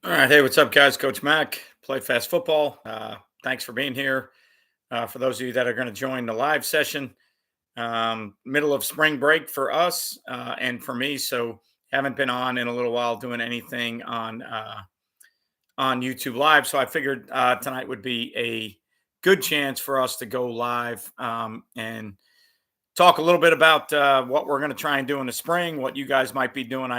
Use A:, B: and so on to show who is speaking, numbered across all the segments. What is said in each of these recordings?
A: All right. Hey, what's up, guys? Coach Mac, Play Fast Football. Thanks for being here. For those of you that are going to join the live session, middle of spring break for us and for me. So, haven't been on in a little while doing anything on YouTube Live. So, I figured tonight would be a good chance for us to go live and talk a little bit about what we're going to try and do in the spring, what you guys might be doing.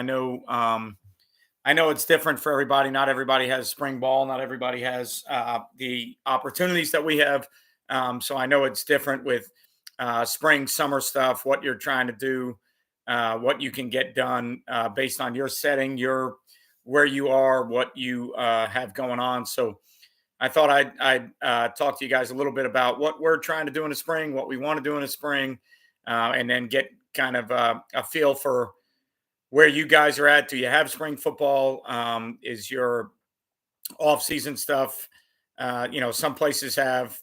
A: I know it's different for everybody. Not everybody has spring ball. Not everybody has the opportunities that we have. So I know it's different with spring, summer stuff, what you're trying to do, what you can get done based on your setting, your where you are, what you have going on. So I thought I'd talk to you guys a little bit about what we're trying to do in the spring, what we want to do in the spring, and then get kind of a feel for where you guys are at. Do you have spring football? Is your off-season stuff? Some places have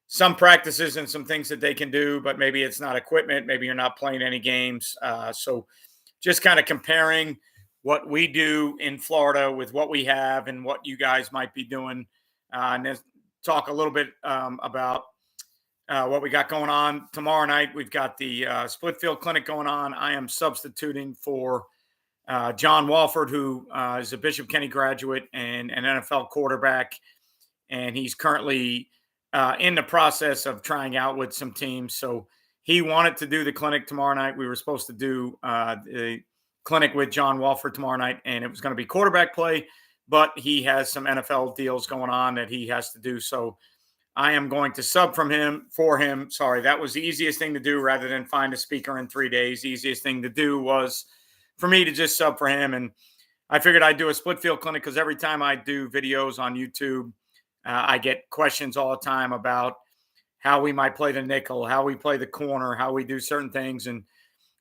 A: some practices and some things that they can do, but maybe it's not equipment. Maybe you're not playing any games. So just kind of comparing what we do in Florida with what we have and what you guys might be doing, and then talk a little bit about what we got going on tomorrow night. We've got the split field clinic going on. I am substituting for John Walford, who is a Bishop Kenny graduate and an NFL quarterback, and he's currently in the process of trying out with some teams. So he wanted to do the clinic tomorrow night. We were supposed to do the clinic with John Walford tomorrow night, and it was going to be quarterback play, but he has some NFL deals going on that he has to do. So I am going to sub for him. Sorry, that was the easiest thing to do rather than find a speaker in 3 days. The easiest thing to do was for me to just sub for him. And I figured I'd do a split field clinic because every time I do videos on YouTube, I get questions all the time about how we might play the nickel, how we play the corner, how we do certain things. And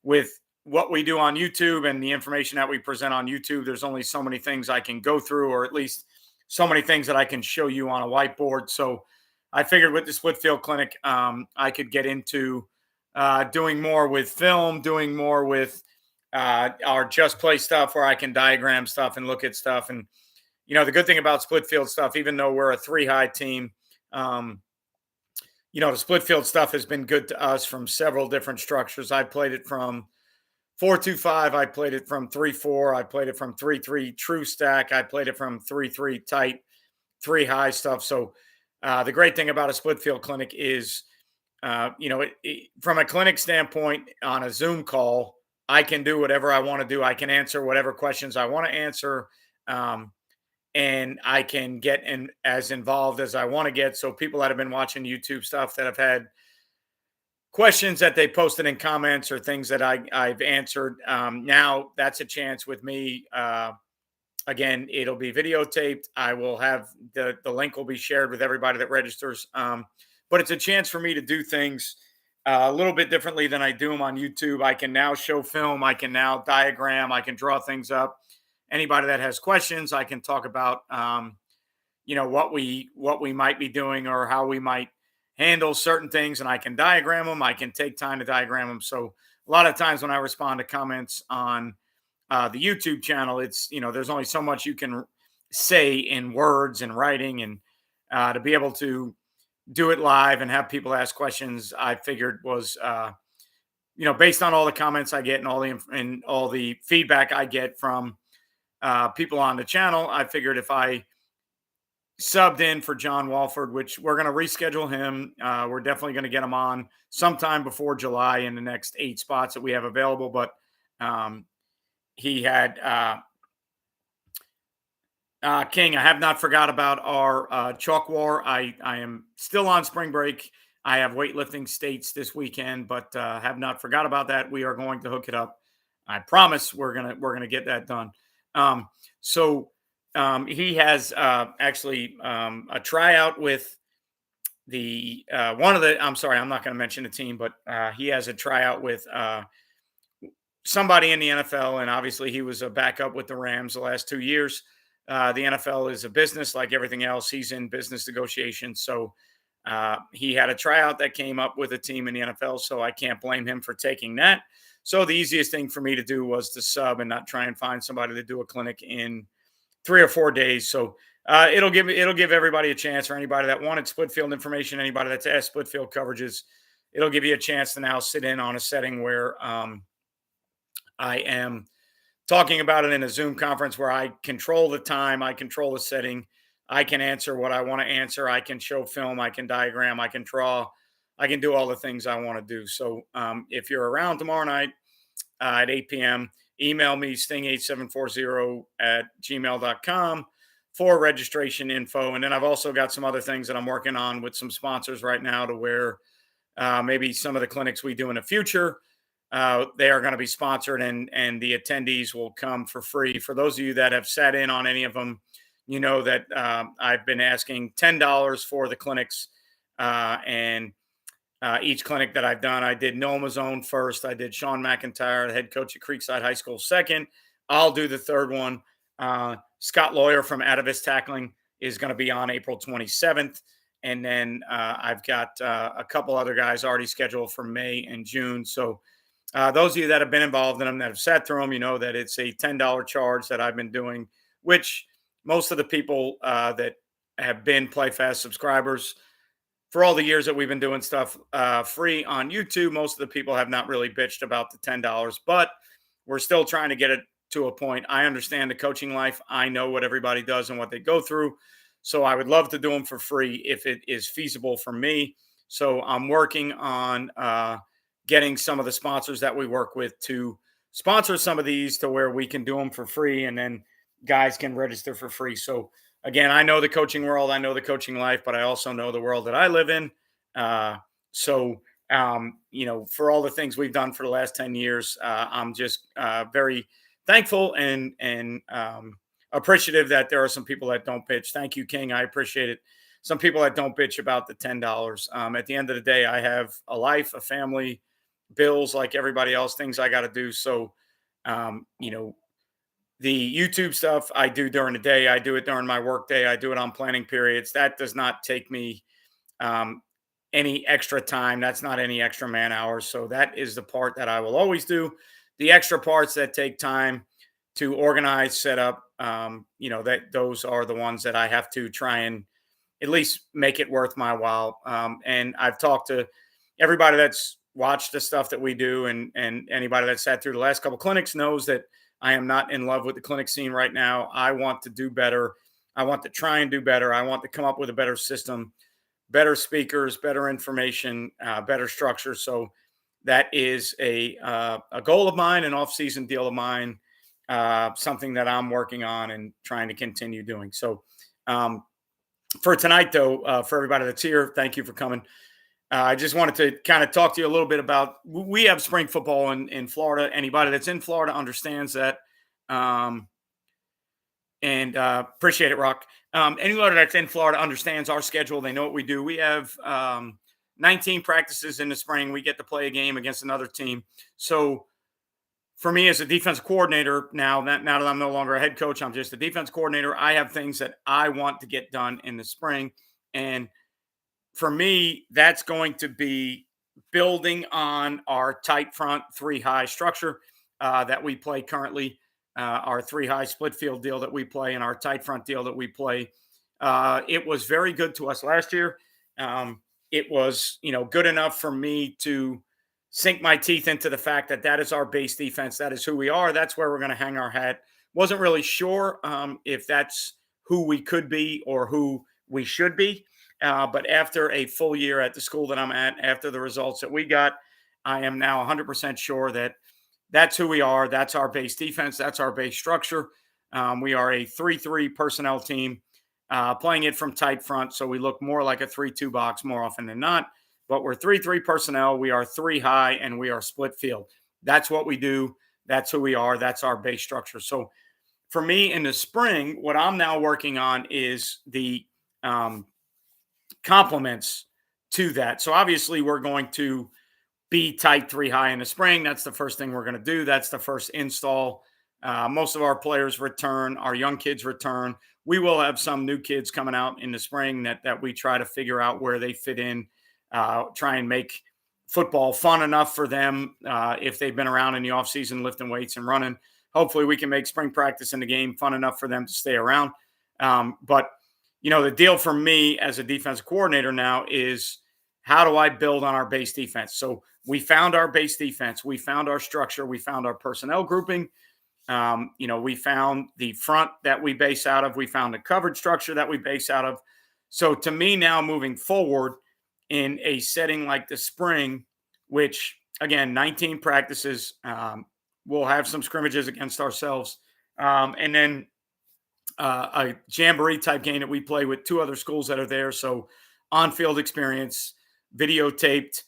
A: with what we do on YouTube and the information that we present on YouTube, there's only so many things I can go through, or at least so many things that I can show you on a whiteboard. So I figured with the split field clinic, I could get into doing more with film, doing more with our just play stuff where I can diagram stuff and look at stuff. And, the good thing about split field stuff, even though we're a three high team, um, the split field stuff has been good to us from several different structures. I played it from 4-2-5. I played it from 3-4. I played it from 3-3 true stack. I played it from 3-3 tight, three high stuff. So the great thing about a split field clinic is, from a clinic standpoint on a Zoom call, I can do whatever I want to do. I can answer whatever questions I want to answer. And I can get as involved as I want to get. So people that have been watching YouTube stuff that have had questions that they posted in comments or things that I've answered, now that's a chance with me. Again, it'll be videotaped. I will have the link will be shared with everybody that registers. But it's a chance for me to do things a little bit differently than I do them on YouTube. I can now show film. I can now diagram. I can draw things up. Anybody that has questions, I can talk about, what we might be doing or how we might handle certain things, and I can diagram them. I can take time to diagram them. So a lot of times when I respond to comments on the YouTube channel, it's there's only so much you can say in words and writing, and to be able to do it live and have people ask questions, I figured was based on all the comments I get and all the feedback I get from people on the channel, I figured if I subbed in for John Walford, which we're going to reschedule him, we're definitely going to get him on sometime before July in the next 8 spots that we have available. But he had King. I have not forgot about our chalk war. I am still on spring break. I have weightlifting states this weekend, but have not forgot about that. We are going to hook it up. I promise we're gonna get that done. So he has actually a tryout with the one of the. I'm sorry, I'm not going to mention the team, but he has a tryout with somebody in the NFL, and obviously he was a backup with the Rams the last 2 years. The NFL is a business like everything else. He's in business negotiations. So he had a tryout that came up with a team in the NFL. So I can't blame him for taking that. So the easiest thing for me to do was to sub and not try and find somebody to do a clinic in 3 or 4 days. So it'll give everybody a chance, or anybody that wanted split field information, anybody that's asked split field coverages, it'll give you a chance to now sit in on a setting where I am talking about it in a Zoom conference where I control the time, I control the setting, I can answer what I want to answer, I can show film, I can diagram, I can draw, I can do all the things I want to do. So if you're around tomorrow night at 8 p.m., email me sting8740@gmail.com for registration info. And then I've also got some other things that I'm working on with some sponsors right now to where maybe some of the clinics we do in the future, they are going to be sponsored, and the attendees will come for free. For those of you that have sat in on any of them, you know that I've been asking $10 for the clinics, and each clinic that I've done, I did Noah Zone first, I did Sean McIntyre, the head coach at Creekside High School, second. I'll do the third one. Scott Lawyer from Atavis Tackling is going to be on April 27th. And then I've got a couple other guys already scheduled for May and June. So those of you that have been involved in them, that have sat through them, you know that it's a $10 charge that I've been doing, which most of the people that have been PlayFast subscribers for all the years that we've been doing stuff free on YouTube, most of the people have not really bitched about the $10, but we're still trying to get it to a point. I understand the coaching life. I know what everybody does and what they go through. So I would love to do them for free if it is feasible for me. So I'm working on getting some of the sponsors that we work with to sponsor some of these to where we can do them for free, and then guys can register for free. So again, I know the coaching world, I know the coaching life, but I also know the world that I live in. You know, for all the things we've done for the last 10 years, I'm just very thankful and appreciative that there are some people that don't bitch. Thank you, King. I appreciate it. Some people that don't bitch about the $10. At the end of the day, I have a life, a family, bills like everybody else, things I got to do. So, you know, the YouTube stuff I do during the day, I do it during my work day, I do it on planning periods. That does not take me any extra time. That's not any extra man hours. So that is the part that I will always do. The extra parts that take time to organize, set up, you know, that those are the ones that I have to try and at least make it worth my while. And I've talked to everybody that's watched the stuff that we do, and anybody that sat through the last couple clinics knows that I am not in love with the clinic scene right now. I want to do better. I want to try and do better. I want to come up with a better system, better speakers, better information, better structure. So that is a goal of mine, an off-season deal of mine, something that I'm working on and trying to continue doing. So for tonight, though, for everybody that's here, thank you for coming. I just wanted to kind of talk to you a little bit about, we have spring football in Florida. Anybody that's in Florida understands that. Appreciate it, Rock. Anybody that's in Florida understands our schedule. They know what we do. We have 19 practices in the spring. We get to play a game against another team. So for me as a defense coordinator, now that I'm no longer a head coach, I'm just a defense coordinator. I have things that I want to get done in the spring. And for me, that's going to be building on our tight front, three high structure that we play currently, our three high split field deal that we play, and our tight front deal that we play. It was very good to us last year. It was, you know, good enough for me to sink my teeth into the fact that that is our base defense. That is who we are. That's where we're going to hang our hat. Wasn't really sure if that's who we could be or who we should be. But after a full year at the school that I'm at, after the results that we got, I am now 100% sure that that's who we are. That's our base defense. That's our base structure. We are a 3-3 personnel team, playing it from tight front. So we look more like a 3-2 box more often than not. But we're 3-3 personnel. We are three high, and we are split field. That's what we do. That's who we are. That's our base structure. So for me in the spring, what I'm now working on is the complements to that. So obviously we're going to be tight three high in the spring. That's the first thing we're going to do. That's the first install. Most of our players return. Our young kids return. We will have some new kids coming out in the spring that we try to figure out where they fit in, try and make football fun enough for them if they've been around in the offseason lifting weights and running. hopefully we can make spring practice in the game fun enough for them to stay around. But the deal for me as a defensive coordinator now is how do I build on our base defense? So we found our base defense, we found our structure, we found our personnel grouping. We found the front that we base out of, we found the coverage structure that we base out of. So to me now, moving forward in a setting like the spring, which again, 19 practices, we'll have some scrimmages against ourselves, and then a jamboree type game that we play with two other schools that are there. So on-field experience, videotaped,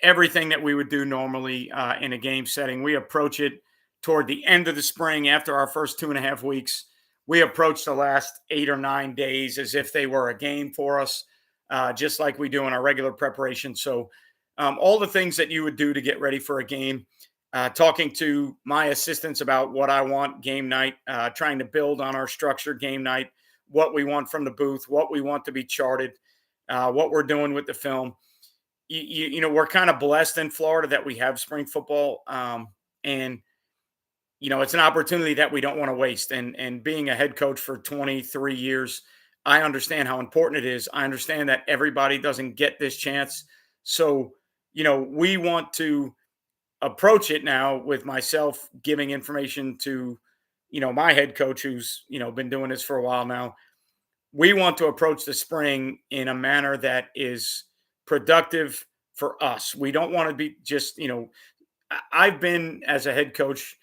A: everything that we would do normally in a game setting. We approach it toward the end of the spring after our first 2.5 weeks. We approach the last 8 or 9 days as if they were a game for us, just like we do in our regular preparation. So all the things that you would do to get ready for a game, talking to my assistants about what I want game night, trying to build on our structure game night, what we want from the booth, what we want to be charted, what we're doing with the film. We're kind of blessed in Florida that we have spring football. And it's an opportunity that we don't want to waste. And being a head coach for 23 years, I understand how important it is. I understand that everybody doesn't get this chance. So, we want to approach it now with myself giving information to, my head coach who's, been doing this for a while now. We want to approach the spring in a manner that is productive for us. We don't want to be just, I've been as a head coach,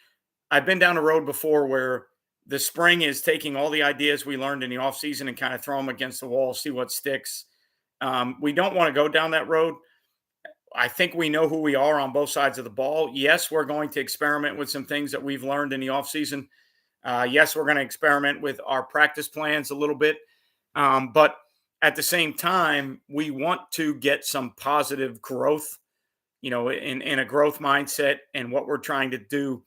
A: I've been down the road before where the spring is taking all the ideas we learned in the offseason and kind of throw them against the wall, see what sticks. We don't want to go down that road. I think we know who we are on both sides of the ball. Yes, we're going to experiment with some things that we've learned in the offseason. Yes, we're going to experiment with our practice plans a little bit. But at the same time, we want to get some positive growth, in a growth mindset and what we're trying to do.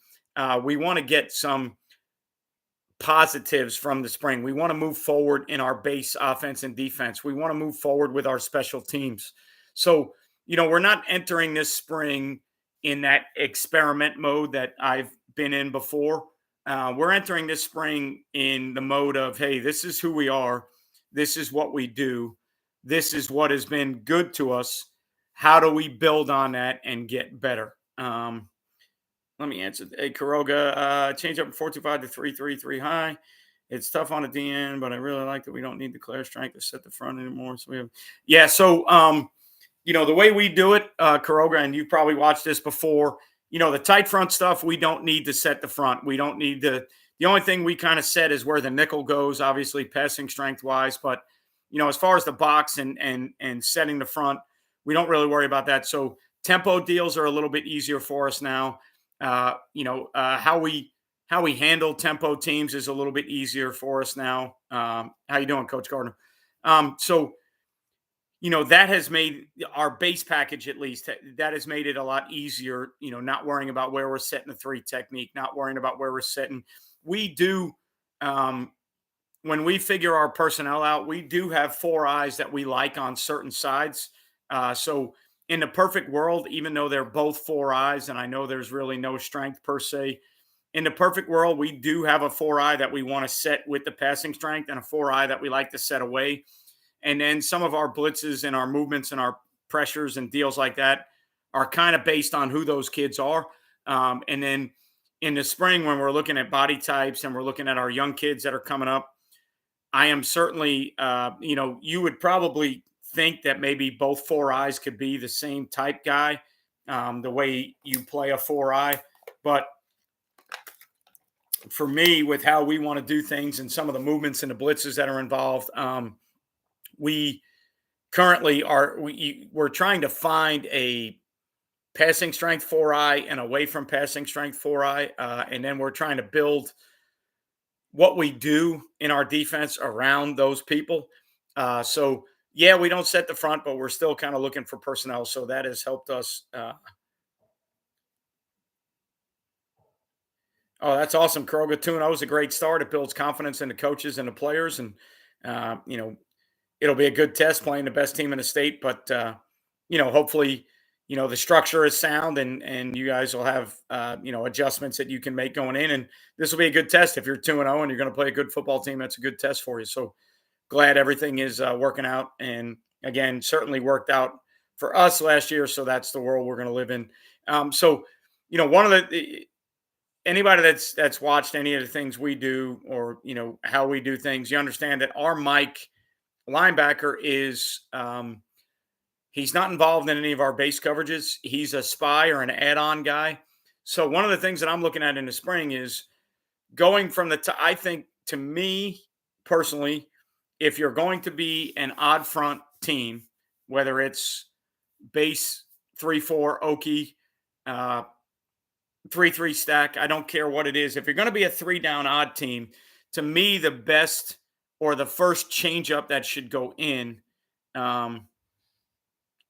A: We want to get some positives from the spring. We want to move forward in our base offense and defense. We want to move forward with our special teams. So, we're not entering this spring in that experiment mode that I've been in before. We're entering this spring in the mode of, hey, this is who we are. This is what we do. This is what has been good to us. How do we build on that and get better? Let me answer. Hey, Kuroga, change up from 425 to 333 high. It's tough on the DN, but I really like that we don't need declare strength to set the front anymore. So we have, the way we do it, Kuroga, and you've probably watched this before, the tight front stuff, we don't need to set the front. We don't need to. The only thing we kind of set is where the nickel goes, obviously passing strength wise. But, as far as the box and setting the front, we don't really worry about that. So tempo deals are a little bit easier for us now. How we handle tempo teams is a little bit easier for us now. How you doing, Coach Gardner? That has made our base package, at least, that has made it a lot easier, not worrying about where we're setting the three technique, not worrying about where we're setting. We do, when we figure our personnel out, we do have 4 eyes that we like on certain sides. So in the perfect world, even though they're both 4 eyes, and I know there's really no strength per se, in the perfect world, we do have a 4 eye that we want to set with the passing strength and a 4 eye that we like to set away. And then some of our blitzes and our movements and our pressures and deals like that are kind of based on who those kids are. And then in the spring, when we're looking at body types and we're looking at our young kids that are coming up, I am certainly, you would probably think that maybe both 4 eyes could be the same type guy, the way you play a 4 eye. But for me, with how we want to do things and some of the movements and the blitzes that are involved, we currently we're trying to find a passing strength 4 eye and away from passing strength 4 eye. And then we're trying to build what we do in our defense around those people. So yeah, we don't set the front, but we're still kind of looking for personnel. So that has helped us. Oh, that's awesome. Kuroga 2-0 is a great start. It builds confidence in the coaches and the players. And, it'll be a good test playing the best team in the state, but hopefully, the structure is sound, and you guys will have adjustments that you can make going in, and this will be a good test. If you're 2-0 and you're going to play a good football team, that's a good test for you. So glad everything is working out, and again, certainly worked out for us last year. So that's the world we're going to live in. So one of the anybody that's watched any of the things we do, or how we do things, you understand that our Mike linebacker is he's not involved in any of our base coverages. He's a spy or an add-on guy. So one of the things that I'm looking at in the spring is going from I think, to me personally, if you're going to be an odd front team, whether it's base 3-4 Okie, 3-3 stack, I don't care what it is. If you're going to be a 3-down odd team, to me, the best or the first changeup that should go in.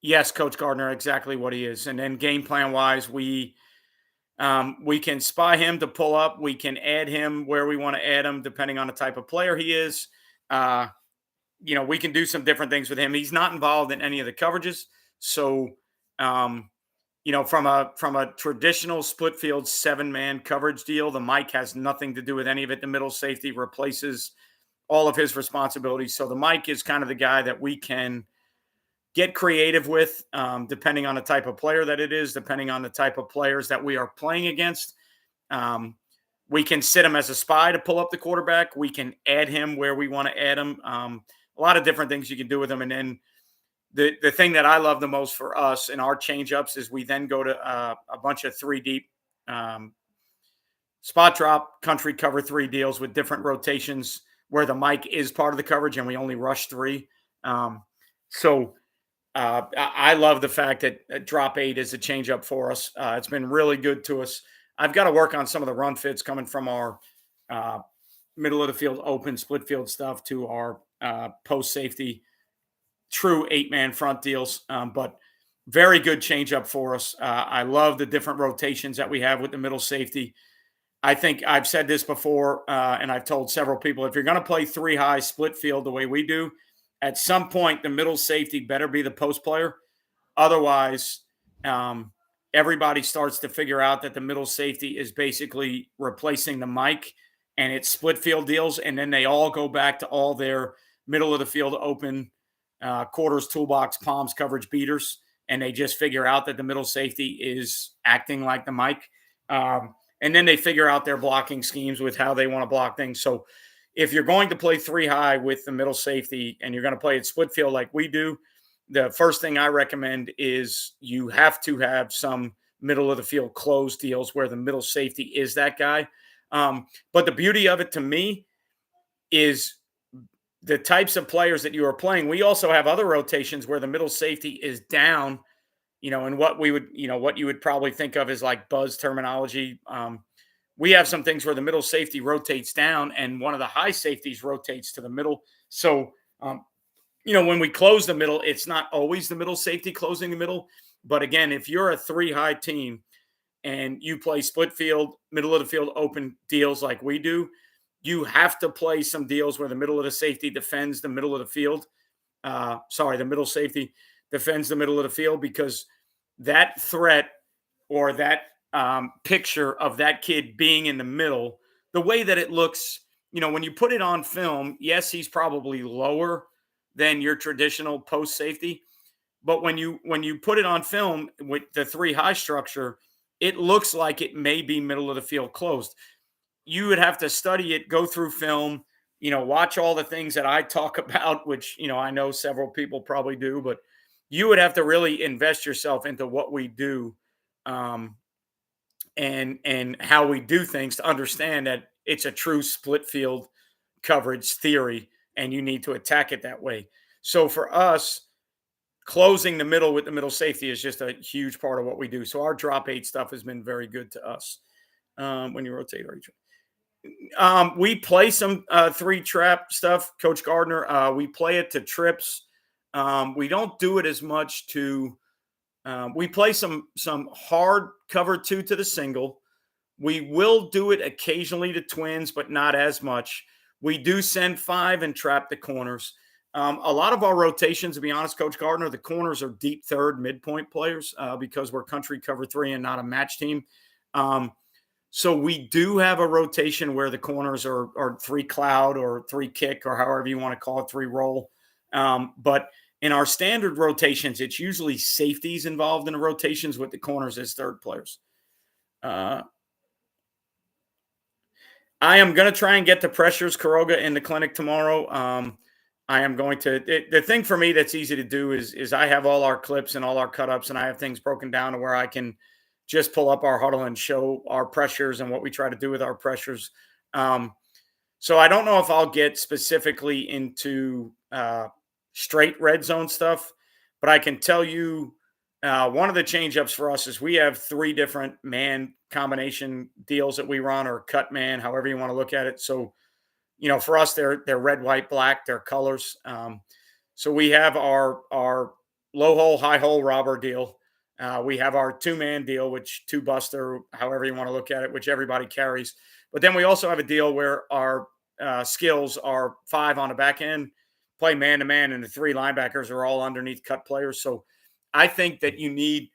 A: Yes, Coach Gardner, exactly what he is. And then game plan wise, we can spy him to pull up. We can add him where we want to add him, depending on the type of player he is. We can do some different things with him. He's not involved in any of the coverages. So, from a traditional split field 7-man coverage deal, the Mike has nothing to do with any of it. The middle safety replaces all of his responsibilities. So the Mike is kind of the guy that we can get creative with, depending on the type of player that it is, depending on the type of players that we are playing against. We can sit him as a spy to pull up the quarterback. We can add him where we want to add him. A lot of different things you can do with him. And then the thing that I love the most for us in our change-ups is we then go to a bunch of 3-deep spot drop, country cover 3 deals with different rotations where the Mike is part of the coverage and we only rush 3. I love the fact that drop 8 is a change-up for us. It's been really good to us. I've got to work on some of the run fits coming from our middle of the field open split field stuff to our post safety true 8-man front deals. But very good change-up for us. I love the different rotations that we have with the middle safety. I think I've said this before, and I've told several people, if you're going to play 3 high split field the way we do, at some point, the middle safety better be the post player. Otherwise, everybody starts to figure out that the middle safety is basically replacing the Mike, and it's split field deals. And then they all go back to all their middle of the field open quarters, toolbox, palms, coverage beaters. And they just figure out that the middle safety is acting like the Mike. And then they figure out their blocking schemes with how they want to block things. So if you're going to play 3 high with the middle safety and you're going to play it split field like we do, the first thing I recommend is you have to have some middle of the field closed deals where the middle safety is that guy. But the beauty of it to me is the types of players that you are playing. We also have other rotations where the middle safety is down, and what you would probably think of as like buzz terminology. We have some things where the middle safety rotates down and one of the high safeties rotates to the middle. So, when we close the middle, it's not always the middle safety closing the middle. But again, if you're a 3 high team and you play split field, middle of the field open deals like we do, you have to play some deals where the middle of the safety defends the middle of the field. The middle safety defends the middle of the field, because that threat or that picture of that kid being in the middle, the way that it looks, when you put it on film, yes, he's probably lower than your traditional post safety. But when you put it on film with the 3 high structure, it looks like it may be middle of the field closed. You would have to study it, go through film, watch all the things that I talk about, which, I know several people probably do, but you would have to really invest yourself into what we do. And how we do things to understand that it's a true split field coverage theory, and you need to attack it that way. So for us, closing the middle with the middle safety is just a huge part of what we do. So our drop 8 stuff has been very good to us. When you rotate, we play some 3 trap stuff, Coach Gardner. We play it to trips. We don't do it as much to. We play some hard cover 2 to the single. We will do it occasionally to twins, but not as much. We do send 5 and trap the corners. A lot of our rotations, to be honest, Coach Gardner, the corners are deep third, midpoint players because we're country cover 3 and not a match team. So we do have a rotation where the corners are 3 cloud or 3 kick or however you want to call it, 3 roll. But in our standard rotations, it's usually safeties involved in the rotations with the corners as third players. I am going to try and get the pressures Kuroga in the clinic tomorrow. I am going to. The thing for me that's easy to do is I have all our clips and all our cut-ups, and I have things broken down to where I can just pull up our huddle and show our pressures and what we try to do with our pressures. So I don't know if I'll get specifically into straight red zone stuff, but I can tell you one of the change-ups for us is we have 3 different man combination deals that we run, or cut man, however you want to look at it. So, for us, they're red, white, black, they're colors. So we have our low hole, high hole robber deal. We have our 2-man deal, which 2 buster, however you want to look at it, which everybody carries. But then we also have a deal where our skills are 5 on the back end, play man to man, and the 3 linebackers are all underneath cut players. So I think that you need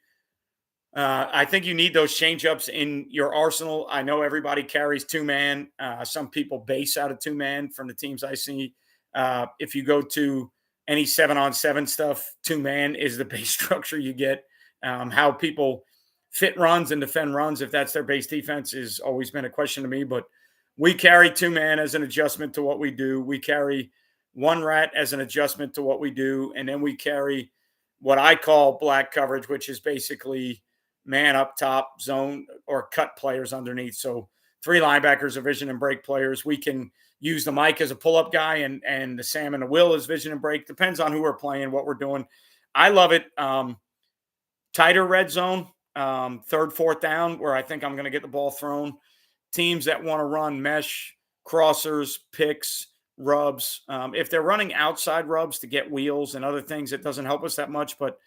A: those change-ups in your arsenal. I know everybody carries 2-man. Some people base out of 2-man from the teams I see. If you go to any 7-on-7 stuff, 2-man is the base structure you get. How people fit runs and defend runs, if that's their base defense, has always been a question to me. But we carry 2-man as an adjustment to what we do. We carry 1 rat as an adjustment to what we do. And then we carry what I call black coverage, which is basically man up top, zone, or cut players underneath. So 3 linebackers are vision and break players. We can use the Mike as a pull-up guy and the Sam and the Will as vision and break. Depends on who we're playing, what we're doing. I love it. Tighter red zone, 3rd, 4th down, where I think I'm going to get the ball thrown. Teams that want to run mesh, crossers, picks, rubs. If they're running outside rubs to get wheels and other things, it doesn't help us that much. But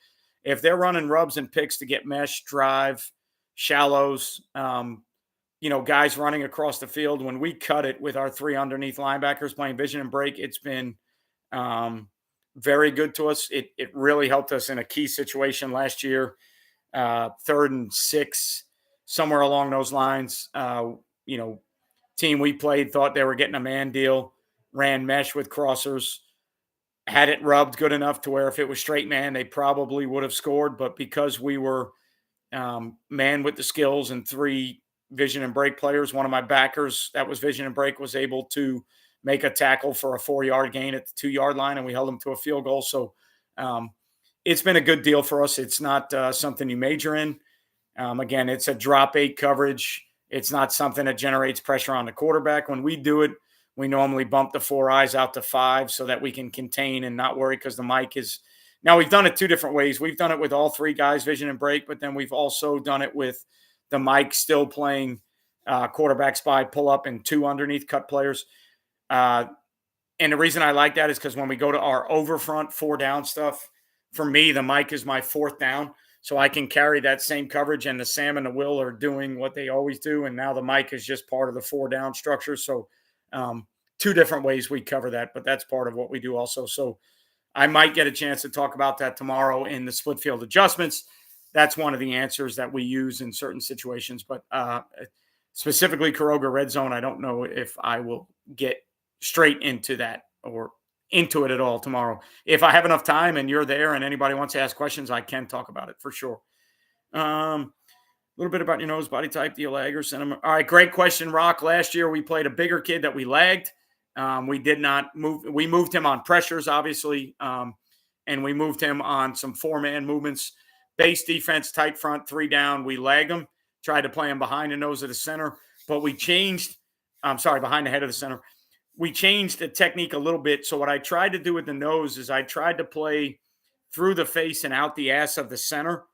A: if they're running rubs and picks to get mesh, drive, shallows, guys running across the field, when we cut it with our 3 underneath linebackers playing vision and break, it's been very good to us. It really helped us in a key situation last year, 3rd and 6, somewhere along those lines. Team we played thought they were getting a man deal, ran mesh with crossers, had it rubbed good enough to where if it was straight man, they probably would have scored. But because we were man with the skills and 3 vision and break players, one of my backers that was vision and break was able to make a tackle for a 4-yard gain at the 2-yard line, and we held them to a field goal. So it's been a good deal for us. It's not something you major in. Again, it's a drop 8 coverage. It's not something that generates pressure on the quarterback. When we do it, we normally bump the 4 eyes out to 5 so that we can contain and not worry, because the Mike is – now we've done it 2 different ways. We've done it with all 3 guys, vision and break, but then we've also done it with the Mike still playing quarterback spy, pull up, and 2 underneath cut players. And the reason I like that is because when we go to our overfront 4 down stuff, for me, the Mike is my 4th down. So I can carry that same coverage, and the Sam and the Will are doing what they always do. And now the Mike is just part of the 4 down structure. So 2 different ways we cover that, but that's part of what we do also. So I might get a chance to talk about that tomorrow in the split field adjustments. That's one of the answers that we use in certain situations, but specifically Kuroga red zone, I don't know if I will get straight into that or into it at all tomorrow. If I have enough time and you're there and anybody wants to ask questions, I can talk about it for sure. A little bit about your nose, body type, do you lag or sentiment? All right, great question, Rock. Last year we played a bigger kid that we lagged. We did not move. We moved him on pressures, obviously, and we moved him on some 4-man movements. Base defense, tight front, 3 down. We lagged him, tried to play him behind the nose of the center, but we changed – behind the head of the center. We changed the technique a little bit. So what I tried to do with the nose is I tried to play through the face and out the ass of the center.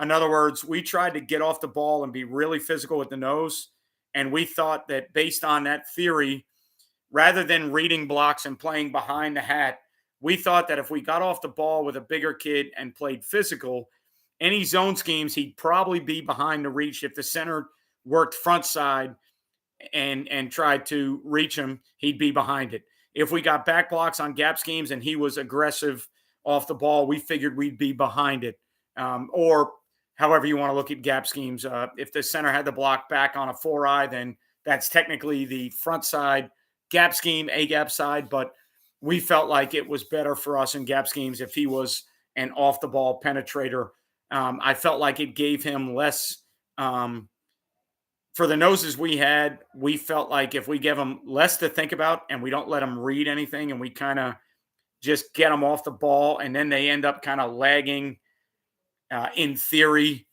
A: In other words, we tried to get off the ball and be really physical with the nose. And we thought that based on that theory, rather than reading blocks and playing behind the hat, we thought that if we got off the ball with a bigger kid and played physical, any zone schemes, he'd probably be behind the reach. If the center worked front side and tried to reach him, he'd be behind it. if we got back blocks on gap schemes and he was aggressive off the ball, we figured we'd be behind it. Or however you want to look at gap schemes. If the center had the block back on a 4-eye, then that's technically the front side gap scheme, A gap side. But we felt like it was better for us in gap schemes if he was an off the ball penetrator. I felt like it gave him less. For the noses we had, we felt like if we give them less to think about and we don't let them read anything and we kind of just get them off the ball and then they end up kind of lagging in theory,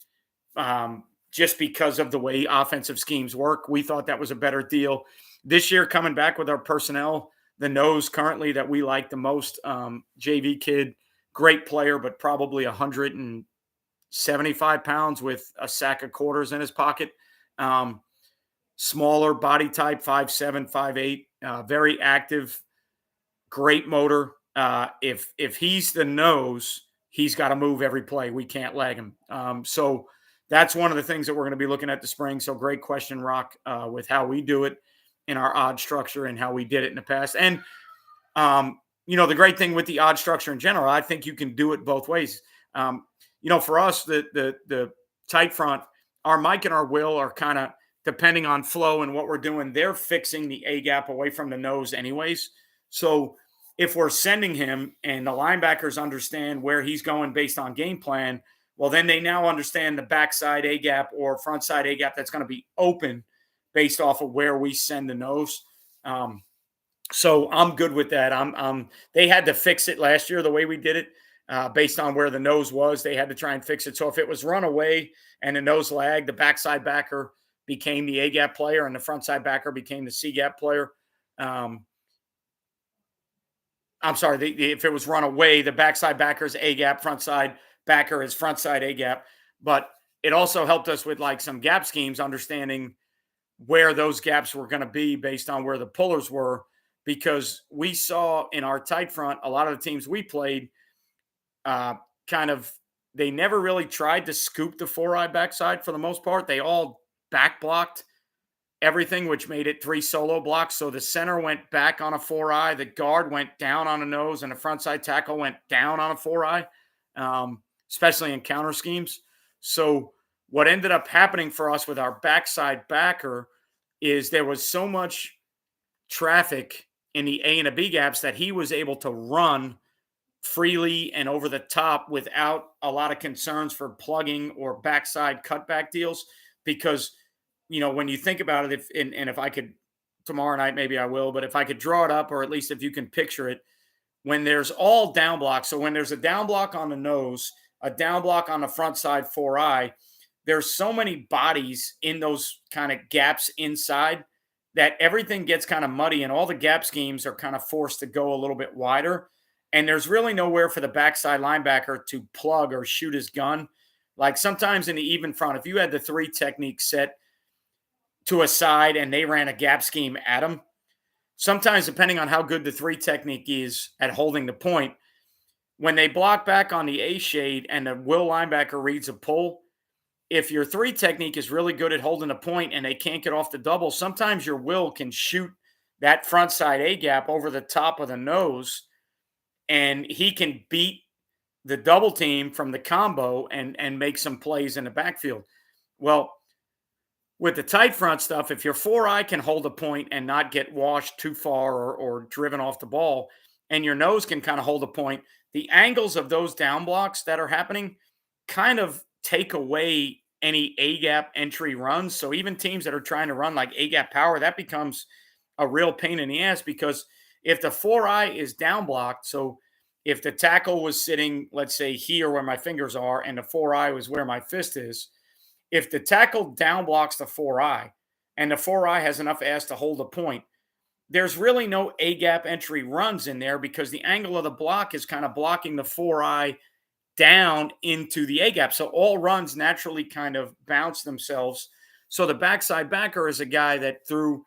A: just because of the way offensive schemes work, we thought that was a better deal. This year, coming back with our personnel, the nose currently that we like the most, JV kid, great player, but probably 175 pounds with a sack of quarters in his pocket. Smaller body type, 5'7", 5'8", very active, great motor. If he's the nose, he's got to move every play. We can't lag him. So that's one of the things that we're going to be looking at the spring. So great question, Rock, with how we do it in our odd structure and how we did it in the past. And, the great thing with the odd structure in general, I think you can do it both ways. For us, the tight front, our Mike and our Will are kind of, depending on flow and what we're doing, they're fixing the A gap away from the nose anyways. So if we're sending him and the linebackers understand where he's going based on game plan, well, then they now understand the backside A gap or front side A gap that's going to be open based off of where we send the nose. So I'm good with that. They had to fix it last year the way we did it, based on where the nose was. They had to try and fix it. So if it was run away and the nose lag, the backside backer became the A gap player and the front side backer became the C gap player. I'm sorry, if it was run away, the backside backer is A gap, front side backer is front side A gap. But it also helped us with like some gap schemes, understanding where those gaps were going to be based on where the pullers were, because we saw in our tight front, a lot of the teams we played they never really tried to scoop the 4-eye backside for the most part. They all back blocked everything, which made it 3 solo blocks. So the center went back on a 4-eye, the guard went down on a nose, and the front side tackle went down on a 4-eye, especially in counter schemes. So what ended up happening for us with our backside backer is there was so much traffic in the A and the B gaps that he was able to run freely and over the top without a lot of concerns for plugging or backside cutback deals. Because, when you think about it, if I could tomorrow night, maybe I will, but if I could draw it up, or at least if you can picture it, when there's all down blocks. So when there's a down block on the nose, a down block on the front side 4-eye, there's so many bodies in those kind of gaps inside that everything gets kind of muddy and all the gap schemes are kind of forced to go a little bit wider. And there's really nowhere for the backside linebacker to plug or shoot his gun. Like sometimes in the even front, if you had the 3 technique set to a side and they ran a gap scheme at him, sometimes depending on how good the 3 technique is at holding the point, when they block back on the A shade and the will linebacker reads a pull, if your 3 technique is really good at holding a point and they can't get off the double, sometimes your will can shoot that front side A gap over the top of the nose, and he can beat the double team from the combo and make some plays in the backfield. Well, with the tight front stuff, if your 4-eye can hold a point and not get washed too far or driven off the ball, and your nose can kind of hold a point, the angles of those down blocks that are happening kind of take away any A-gap entry runs. So even teams that are trying to run like A-gap power, that becomes a real pain in the ass, because if the 4-eye is down blocked, so if the tackle was sitting, let's say here where my fingers are, and the 4-eye was where my fist is, if the tackle down blocks the 4-eye and the 4-eye has enough ass to hold a point, there's really no A-gap entry runs in there, because the angle of the block is kind of blocking the 4-eye down into the A-gap. So all runs naturally kind of bounce themselves. So the backside backer is a guy that, through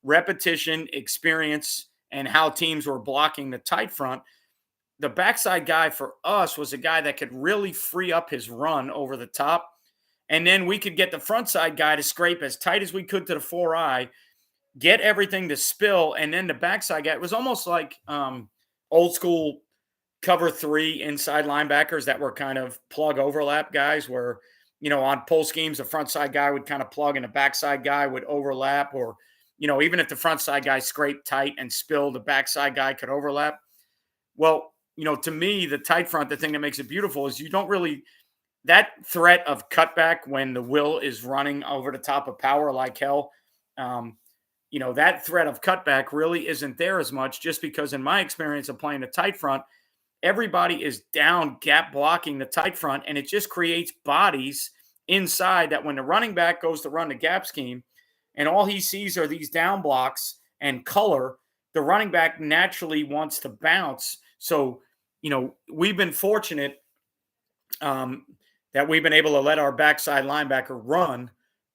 A: repetition, experience, and how teams were blocking the tight front, the backside guy for us was a guy that could really free up his run over the top. And then we could get the front side guy to scrape as tight as we could to the 4-eye get everything to spill, and then the backside guy. It was almost like old school cover three inside linebackers that were kind of plug overlap guys where, on pull schemes, the front side guy would kind of plug and the backside guy would overlap, or, even if the front side guy scraped tight and spilled, the backside guy could overlap. Well, to me, the tight front, the thing that makes it beautiful is you don't really, that threat of cutback when the will is running over the top of power like hell. Um, that threat of cutback really isn't there as much, just because in my experience of playing a tight front, everybody is down gap blocking the tight front, and it just creates bodies inside that when the running back goes to run the gap scheme and all he sees are these down blocks and color, the running back naturally wants to bounce. So, we've been fortunate um, that we've been able to let our backside linebacker run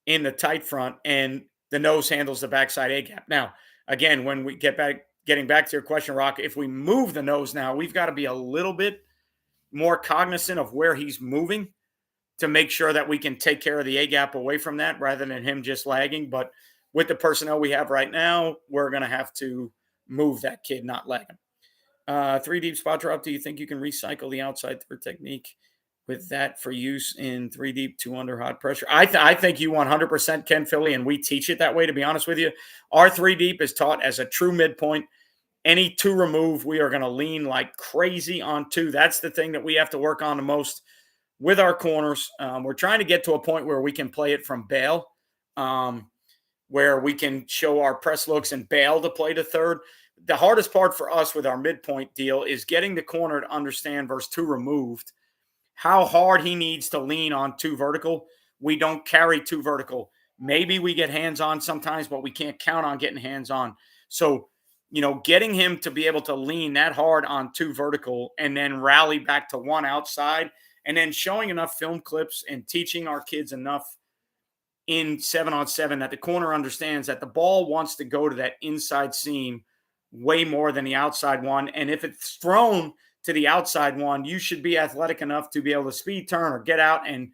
A: in the tight front, and the nose handles the backside A gap. Now, again, when we getting back to your question, Rock, if we move the nose now, we've got to be a little bit more cognizant of where he's moving to make sure that we can take care of the A gap away from that rather than him just lagging. But with the personnel we have right now, we're going to have to move that kid, not lag him. Three deep spot drop. Do you think you can recycle the outside third technique with that for use in three deep, two under hot pressure? I think you 100% can, Philly, and we teach it that way, to be honest with you. Our three deep is taught as a true midpoint. Any two remove, we are going to lean like crazy on two. That's the thing that we have to work on the most with our corners. We're trying to get to a point where we can play it from bail, where we can show our press looks and bail to play to third. The hardest part for us with our midpoint deal is getting the corner to understand versus two removed how hard he needs to lean on two vertical. We don't carry two vertical. Maybe we get hands on sometimes, but we can't count on getting hands on. So, getting him to be able to lean that hard on two vertical and then rally back to one outside, and then showing enough film clips and teaching our kids enough in 7-on-7 that the corner understands that the ball wants to go to that inside seam way more than the outside one. And if it's thrown to the outside one, you should be athletic enough to be able to speed turn or get out and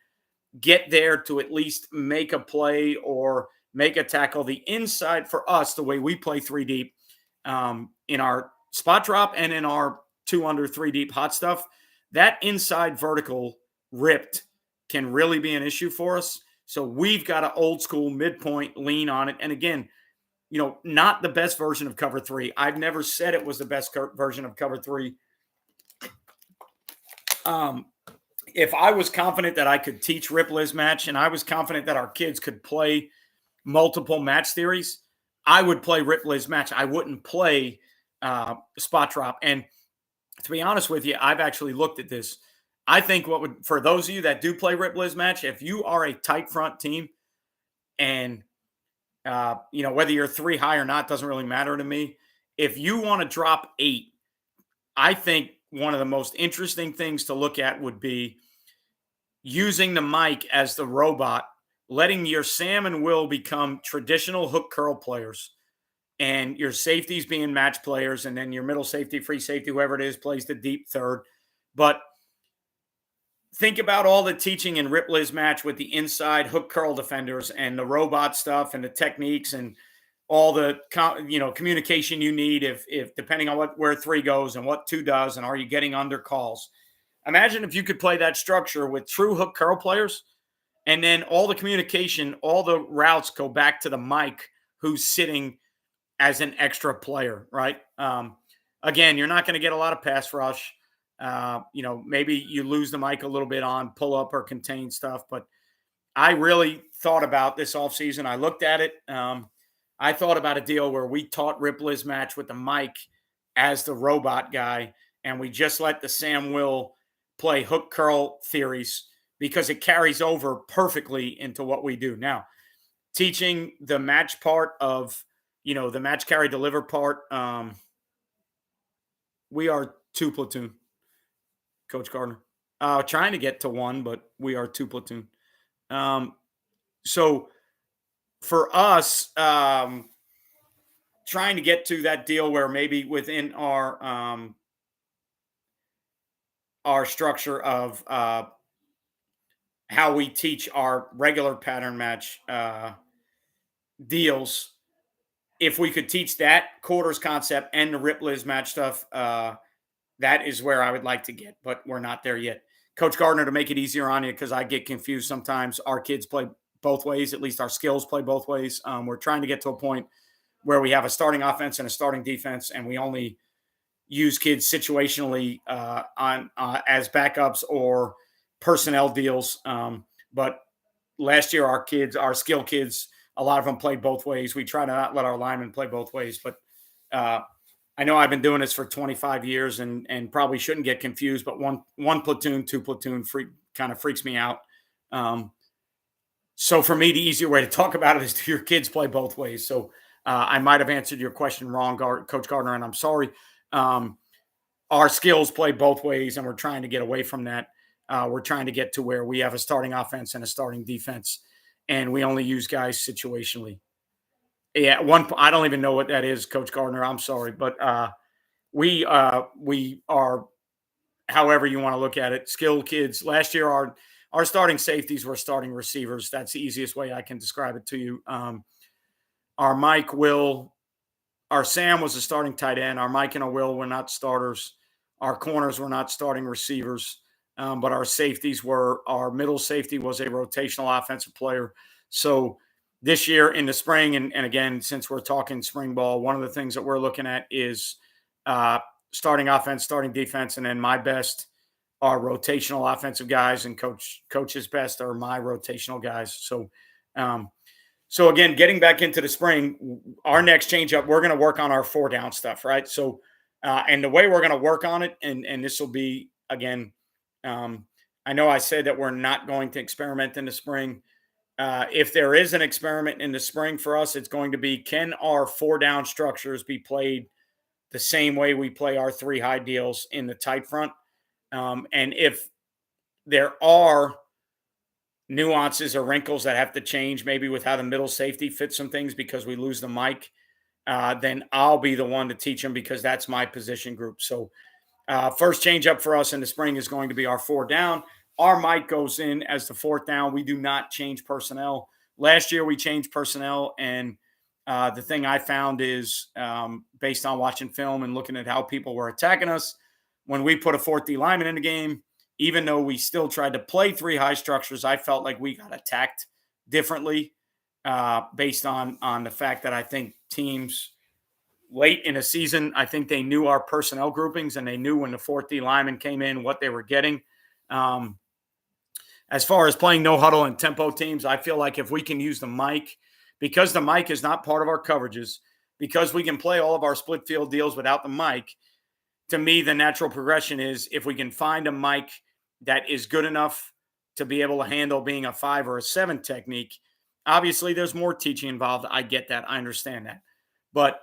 A: get there to at least make a play or make a tackle. The inside for us, the way we play three deep in our spot drop and in our two under three deep hot stuff, that inside vertical ripped can really be an issue for us. So we've got an old school midpoint lean on it. And again, not the best version of cover three. I've never said it was the best version of cover three. If I was confident that I could teach rip Liz match and I was confident that our kids could play multiple match theories, I would play rip Liz match. I wouldn't play spot drop. And to be honest with you, I've actually looked at this. I think for those of you that do play rip Liz match, if you are a tight front team and whether you're three high or not, doesn't really matter to me. If you want to drop 8, I think one of the most interesting things to look at would be using the Mike as the robot, letting your Sam and Will become traditional hook curl players, and your safeties being match players, and then your middle safety, free safety, whoever it is, plays the deep third. But think about all the teaching in Rip Liz match with the inside hook curl defenders and the robot stuff and the techniques and all the communication you need if depending on where 3 goes and what 2 does, and are you getting under calls. Imagine if you could play that structure with true hook curl players, and then all the communication, all the routes go back to the Mike who's sitting as an extra player, right? Again, you're not going to get a lot of pass rush. Maybe you lose the Mike a little bit on pull up or contain stuff, but I really thought about this offseason. I looked at it. I thought about a deal where we taught Rip Liz match with the Mike as the robot guy, and we just let the Sam Will play hook curl theories because it carries over perfectly into what we do. Now, teaching the match part of, the match carry deliver part, we are 2 platoon, Coach Gardner. Trying to get to 1, but we are 2 platoon. So for us, trying to get to that deal where maybe within our structure of how we teach our regular pattern match deals if we could teach that quarters concept and the rip Liz match stuff, that is where I would like to get, but we're not there yet. Coach Gardner, to make it easier on you, because I get confused sometimes, our kids play both ways. At least our skills play both ways. We're trying to get to a point where we have a starting offense and a starting defense, and we only use kids situationally as backups or personnel deals. But last year, our skill kids, a lot of them played both ways. We try to not let our linemen play both ways, but I know I've been doing this for 25 years and probably shouldn't get confused, but one platoon, two platoon kind of freaks me out. So for me, the easier way to talk about it is do your kids play both ways. So I might have answered your question wrong, Coach Gardner, and I'm sorry. Our skills play both ways, and we're trying to get away from that. We're trying to get to where we have a starting offense and a starting defense, and we only use guys situationally. Yeah, I don't even know what that is, Coach Gardner. I'm sorry, but we are, however you want to look at it, skilled kids. Last year, our starting safeties were starting receivers. That's the easiest way I can describe it to you. Our Mike, Will, our Sam was a starting tight end. Our Mike and our Will were not starters. Our corners were not starting receivers, but our safeties were. Our middle safety was a rotational offensive player. So this year in the spring, and again, since we're talking spring ball, one of the things that we're looking at is starting offense, starting defense, and then my best are rotational offensive guys, and coach's best are my rotational guys. So again, getting back into the spring, our next change up, we're going to work on our 4-down stuff, right? So, and the way we're going to work on it, and this will be, again, I know I said that we're not going to experiment in the spring. If there is an experiment in the spring for us, it's going to be, can our 4-down structures be played the same way we play our 3 high deals in the tight front? And if there are nuances or wrinkles that have to change, maybe with how the middle safety fits some things because we lose the Mike, then I'll be the one to teach them because that's my position group. So first change up for us in the spring is going to be our 4-down. Our Mike goes in as the 4th down. We do not change personnel. Last year we changed personnel, and the thing I found is based on watching film and looking at how people were attacking us, when we put a 4th D lineman in the game, even though we still tried to play 3 high structures, I felt like we got attacked differently based on the fact that I think teams late in a season, I think they knew our personnel groupings and they knew when the 4th D lineman came in what they were getting. As far as playing no huddle and tempo teams, I feel like if we can use the Mike, because the Mike is not part of our coverages, because we can play all of our split field deals without the Mike, to me, the natural progression is if we can find a Mike that is good enough to be able to handle being a 5 or a 7 technique. Obviously, there's more teaching involved. I get that. I understand that. But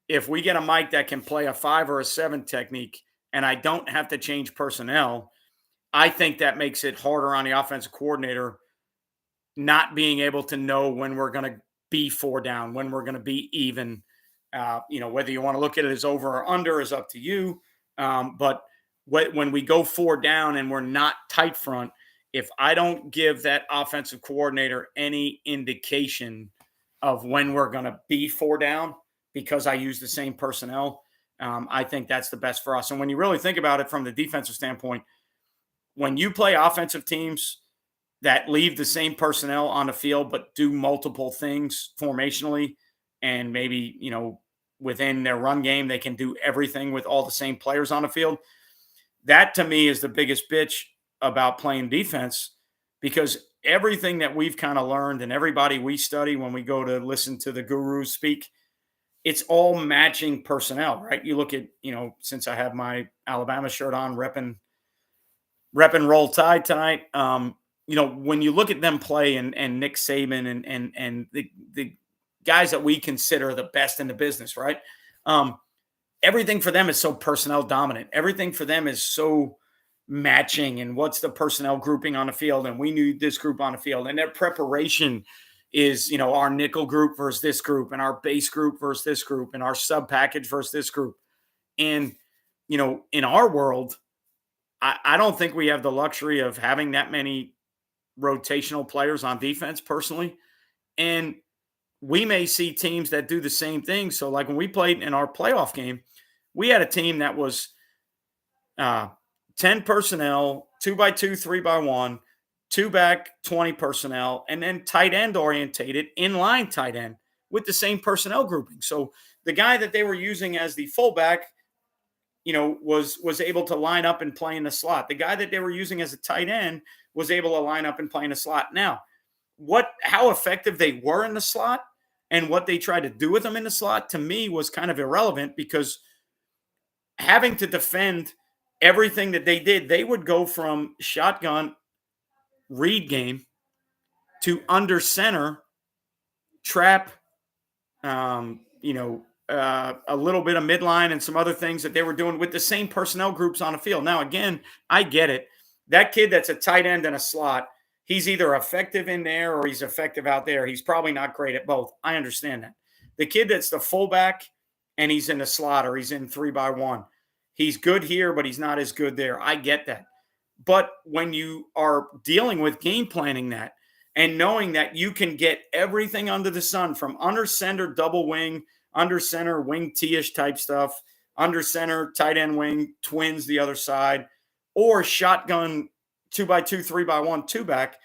A: if we get a Mike that can play a 5 or a 7 technique and I don't have to change personnel, I think that makes it harder on the offensive coordinator not being able to know when we're going to be 4 down, when we're going to be even. Whether you want to look at it as over or under is up to you. But when we go 4 down and we're not tight front, if I don't give that offensive coordinator any indication of when we're going to be 4 down because I use the same personnel, I think that's the best for us. And when you really think about it from the defensive standpoint, when you play offensive teams that leave the same personnel on the field but do multiple things formationally, and maybe, within their run game, they can do everything with all the same players on the field. That to me is the biggest bitch about playing defense, because everything that we've kind of learned and everybody we study when we go to listen to the gurus speak, it's all matching personnel, right? You look at, since I have my Alabama shirt on, repping Roll Tide tonight. When you look at them play and Nick Saban and the guys that we consider the best in the business, right? Everything for them is so personnel dominant. Everything for them is so matching, and what's the personnel grouping on the field, and we knew this group on the field, and their preparation is, our nickel group versus this group, and our base group versus this group, and our sub package versus this group. And, in our world, I don't think we have the luxury of having that many rotational players on defense personally. And we may see teams that do the same thing. So, like when we played in our playoff game, we had a team that was uh, 10 personnel, 2x2, 3x1, two back, 20 personnel, and then tight end orientated, inline tight end with the same personnel grouping. So the guy that they were using as the fullback, was able to line up and play in the slot. The guy that they were using as a tight end was able to line up and play in the slot. Now, how effective they were in the slot and what they tried to do with them in the slot to me was kind of irrelevant, because having to defend everything that they did, they would go from shotgun read game to under center trap, a little bit of midline and some other things that they were doing with the same personnel groups on the field. Now, again, I get it. That kid that's a tight end in a slot, he's either effective in there or he's effective out there. He's probably not great at both. I understand that. The kid that's the fullback and he's in the slot or he's in 3x1, he's good here, but he's not as good there. I get that. But when you are dealing with game planning that and knowing that you can get everything under the sun from under center, double wing, under center, wing T-ish type stuff, under center, tight end wing, twins the other side, or shotgun 2x2, 3x1, two back,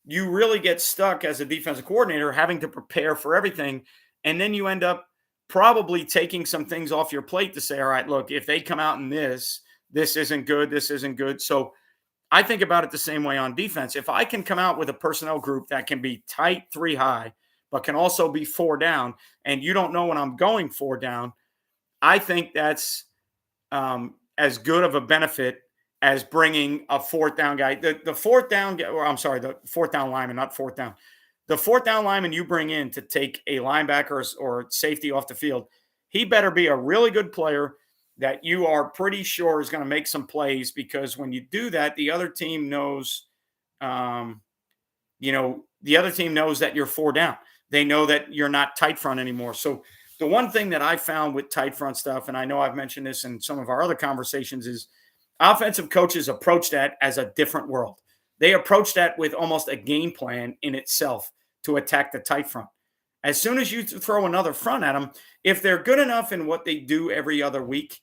A: you really get stuck as a defensive coordinator having to prepare for everything. And then you end up probably taking some things off your plate to say, all right, look, if they come out in this isn't good, this isn't good. So I think about it the same way on defense. If I can come out with a personnel group that can be tight 3 high, but can also be 4 down, and you don't know when I'm going 4 down, I think that's as good of a benefit as bringing a 4th down guy. The 4th down, or I'm sorry, the 4th down lineman, not 4th down. The 4th down lineman you bring in to take a linebacker or safety off the field, he better be a really good player that you are pretty sure is going to make some plays, because when you do that, the other team knows, the other team knows that you're 4 down. They know that you're not tight front anymore. So the one thing that I found with tight front stuff, and I know I've mentioned this in some of our other conversations, is offensive coaches approach that as a different world. They approach that with almost a game plan in itself to attack the tight front. As soon as you throw another front at them, if they're good enough in what they do every other week,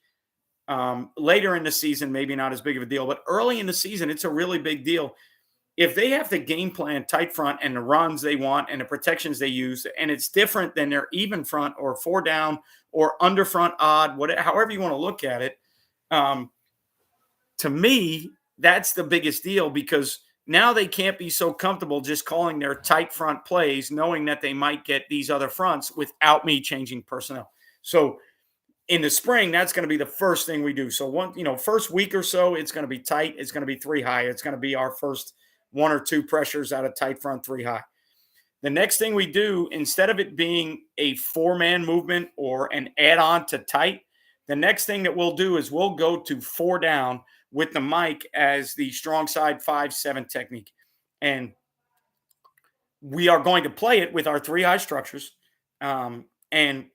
A: later in the season, maybe not as big of a deal, but early in the season, it's a really big deal. If they have the game plan tight front and the runs they want and the protections they use, and it's different than their even front or 4 down or under front odd, whatever, however you want to look at it, to me, that's the biggest deal, because now they can't be so comfortable just calling their tight front plays, knowing that they might get these other fronts without me changing personnel. So in the spring, that's going to be the first thing we do. So first week or so, it's going to be tight. It's going to be 3 high. It's going to be our first 1 or 2 pressures out of tight front 3 high. The next thing we do, instead of it being a 4-man movement or an add-on to tight, the next thing that we'll do is we'll go to 4 down with the Mike as the strong side 5-7 technique. And we are going to play it with our 3 high structures. And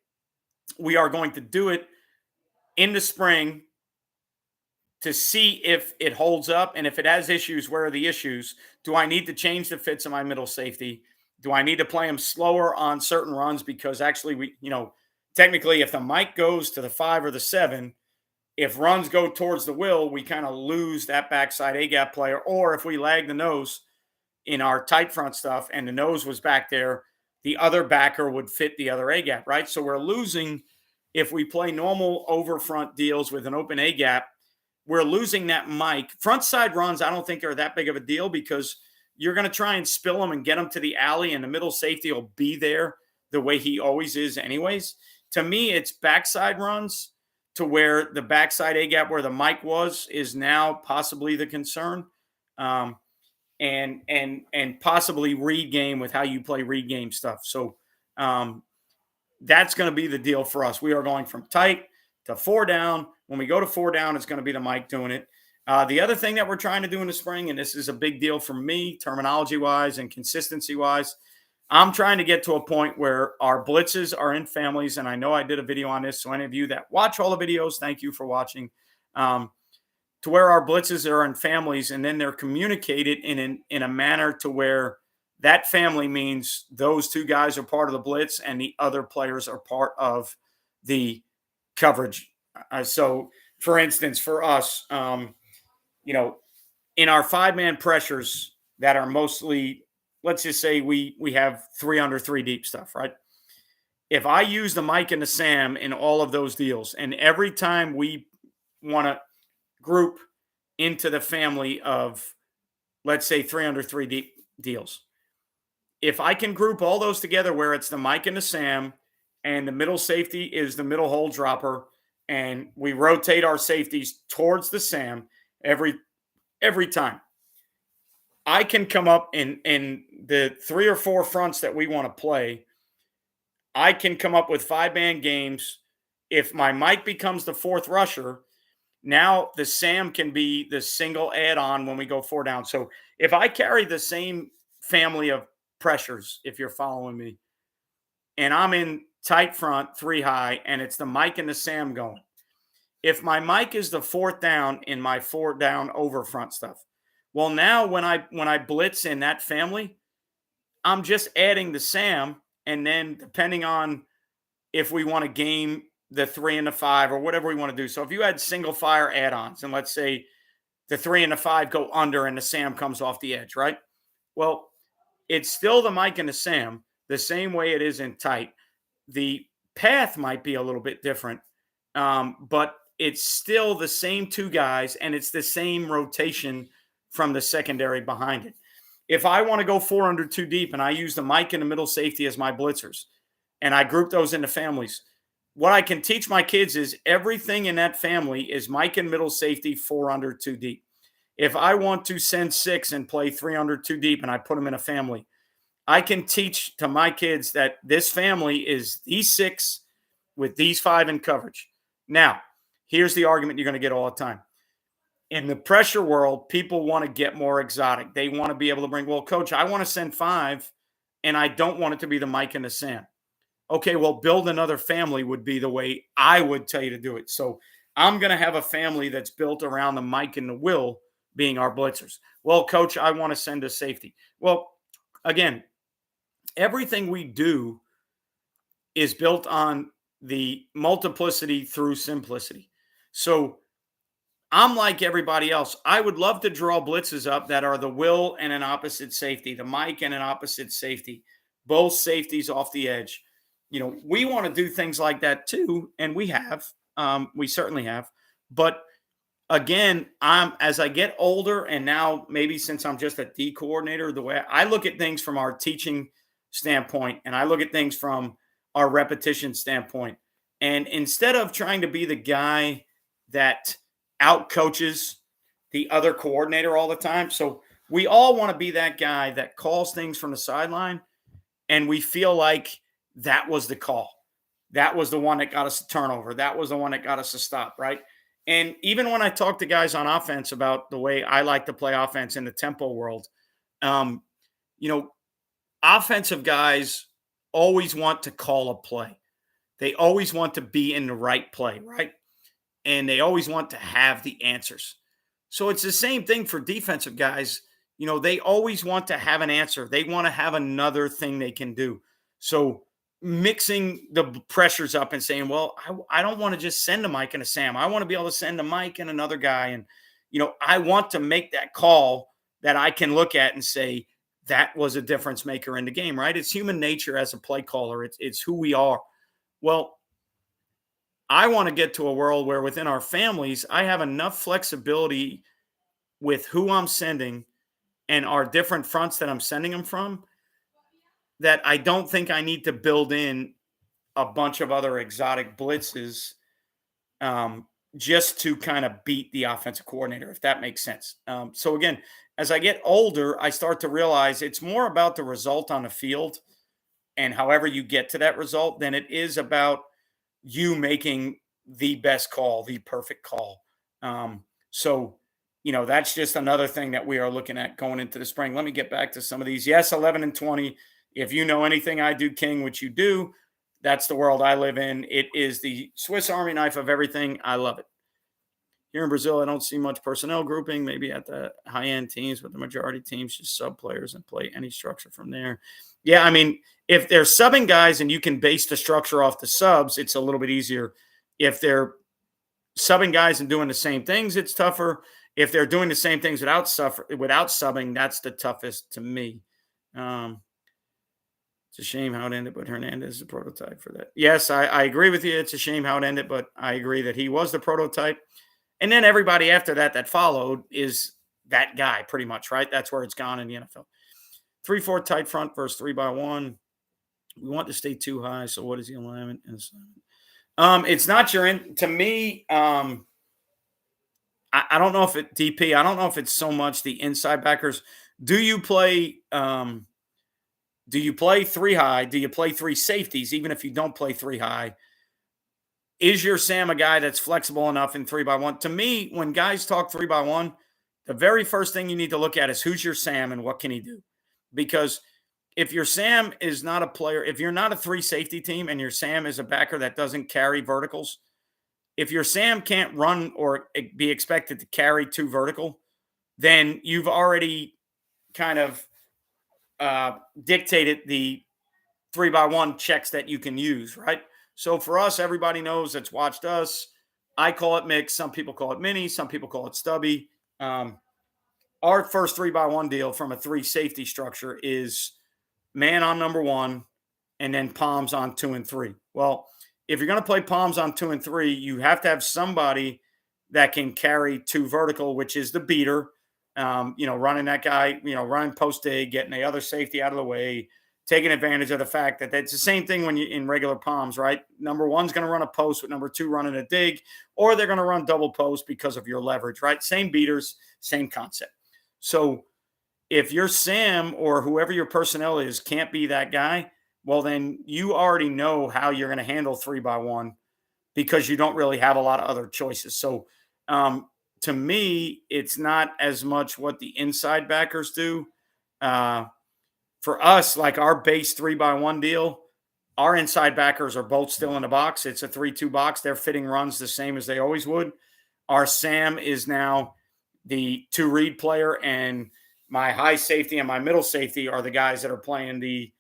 A: we are going to do it in the spring to see if it holds up. And if it has issues, where are the issues? Do I need to change the fits of my middle safety? Do I need to play them slower on certain runs? Because actually technically if the Mike goes to the 5 or the 7, if runs go towards the will, we kind of lose that backside A-gap player. Or if we lag the nose in our tight front stuff and the nose was back there, the other backer would fit the other A-gap, right? So we're losing, if we play normal over front deals with an open A-gap, we're losing that Mike. Front side runs, I don't think are that big of a deal, because you're going to try and spill them and get them to the alley, and the middle safety will be there the way he always is anyways. To me, it's backside runs to where the backside A-gap where the Mike was is now possibly the concern. And possibly read game with how you play read game stuff. So that's going to be the deal for us. We are going from tight to 4 down. When we go to 4 down, it's going to be the Mike doing it. The other thing that we're trying to do in the spring, and this is a big deal for me, terminology-wise and consistency-wise, I'm trying to get to a point where our blitzes are in families, and I know I did a video on this, so any of you that watch all the videos, thank you for watching, to where our blitzes are in families, and then they're communicated in a manner to where that family means those two guys are part of the blitz and the other players are part of the coverage. So, for instance, for us, you know, in our 5-man pressures that are mostly, let's just say we have 3 under 3 deep stuff, right? If I use the Mike and the Sam in all of those deals, and every time we want to group into the family of, let's say, 3 under 3 deep deals, if I can group all those together where it's the Mike and the Sam, and the middle safety is the middle hole dropper, and we rotate our safeties towards the Sam every time, I can come up in the 3 or 4 fronts that we want to play. I can come up with 5-man games. If my Mike becomes the 4th rusher, now the Sam can be the single add-on when we go 4 down. So if I carry the same family of pressures, if you're following me, and I'm in tight front, 3 high, and it's the Mike and the Sam going. If my Mike is the 4th down in my 4 down over front stuff, well, now when I blitz in that family, I'm just adding the Sam, and then depending on if we want to game the 3 and the 5 or whatever we want to do. So if you had single fire add-ons, and let's say the 3 and the 5 go under and the Sam comes off the edge, right? Well, it's still the Mike and the Sam the same way it is in tight. The path might be a little bit different, but it's still the same 2 guys, and it's the same rotation from the secondary behind it. If I want to go 4 under 2 deep and I use the Mike and the middle safety as my blitzers, and I group those into families, what I can teach my kids is everything in that family is Mike and middle safety 4 under 2 deep. If I want to send 6 and play 3 under 2 deep and I put them in a family, I can teach to my kids that this family is these 6 with these 5 in coverage. Now, here's the argument you're going to get all the time. In the pressure world, people want to get more exotic. They want to be able to bring, well, coach, I want to send 5 and I don't want it to be the Mike and the Sam. Okay, well, build another family would be the way I would tell you to do it. So I'm going to have a family that's built around the Mike and the Will being our blitzers. Well, coach, I want to send a safety. Well, again, everything we do is built on the multiplicity through simplicity. So I'm like everybody else. I would love to draw blitzes up that are the Will and an opposite safety, the Mike and an opposite safety, both safeties off the edge. We want to do things like that too, and we have. We certainly have. But again, as I get older, and now maybe since I'm just a D coordinator, the way I look at things from our teaching standpoint, and I look at things from our repetition standpoint, and instead of trying to be the guy that out coaches the other coordinator all the time. So we all want to be that guy that calls things from the sideline, and we feel like that was the call. That was the one that got us a turnover. That was the one that got us a stop, right? And even when I talk to guys on offense about the way I like to play offense in the tempo world, offensive guys always want to call a play. They always want to be in the right play, right? And they always want to have the answers. So it's the same thing for defensive guys. They always want to have an answer. They want to have another thing they can do. So mixing the pressures up and saying, well, I don't want to just send a Mike and a Sam. I want to be able to send a Mike and another guy. And, I want to make that call that I can look at and say, that was a difference maker in the game, right? It's human nature as a play caller. It's who we are. Well, I want to get to a world where within our families, I have enough flexibility with who I'm sending and our different fronts that I'm sending them from that I don't think I need to build in a bunch of other exotic blitzes just to kind of beat the offensive coordinator, if that makes sense. So again, as I get older, I start to realize it's more about the result on the field and however you get to that result than it is about you making the best call, the perfect call. So that's just another thing that we are looking at going into the spring. Let me get back to some of these. Yes, 11 and 20. If you know anything I do, King, which you do, that's the world I live in. It is the Swiss Army knife of everything. I love it. here in Brazil, I don't see much personnel grouping, maybe at the high end teams, but the majority teams just sub players and play any structure from there. Yeah, I mean, if they're subbing guys and you can base the structure off the subs, it's a little bit easier. If they're subbing guys and doing the same things, it's tougher. If they're doing the same things without subbing, that's the toughest to me. Um, it's a shame how it ended, but Hernandez is a prototype for that. Yes, I agree with you. It's a shame how it ended, but I agree that he was the prototype. And then everybody after that followed is that guy pretty much, right? That's where it's gone in the NFL. 3-4 tight front versus 3-by-1. We want to stay too high. So what is the alignment? It's not to me. I don't know if DP. I don't know if it's so much the inside backers. Do you play 3 high? Do you play 3 safeties? Even if you don't play 3 high, is your Sam a guy that's flexible enough in 3-by-1? To me, when guys talk 3-by-1, the very first thing you need to look at is who's your Sam and what can he do? Because if your Sam is not a player, if you're not a 3 safety team and your Sam is a backer that doesn't carry verticals, if your Sam can't run or be expected to carry 2 vertical, then you've already kind of dictated the 3-by-1 checks that you can use, right? So for us, everybody knows that's watched us. I call it mix. Some people call it mini. Some people call it stubby. Our first 3-by-1 deal from a 3 safety structure is man on number 1 and then palms on 2 and 3. Well, if you're going to play palms on 2 and 3, you have to have somebody that can carry 2 vertical, which is the beater. Running that guy, running post dig, getting the other safety out of the way, taking advantage of the fact that it's the same thing when you're in regular palms, right? Number 1's going to run a post with number 2 running a dig, or they're going to run double post because of your leverage, right? Same beaters, same concept. So if your Sam or whoever your personnel is can't be that guy, well, then you already know how you're going to handle 3-by-1 because you don't really have a lot of other choices. So to me, it's not as much what the inside backers do. For us, like our base 3-by-1 deal, our inside backers are both still in the box. It's a 3-2 box. They're fitting runs the same as they always would. Our Sam is now the 2 read player, and my high safety and my middle safety are the guys that are playing the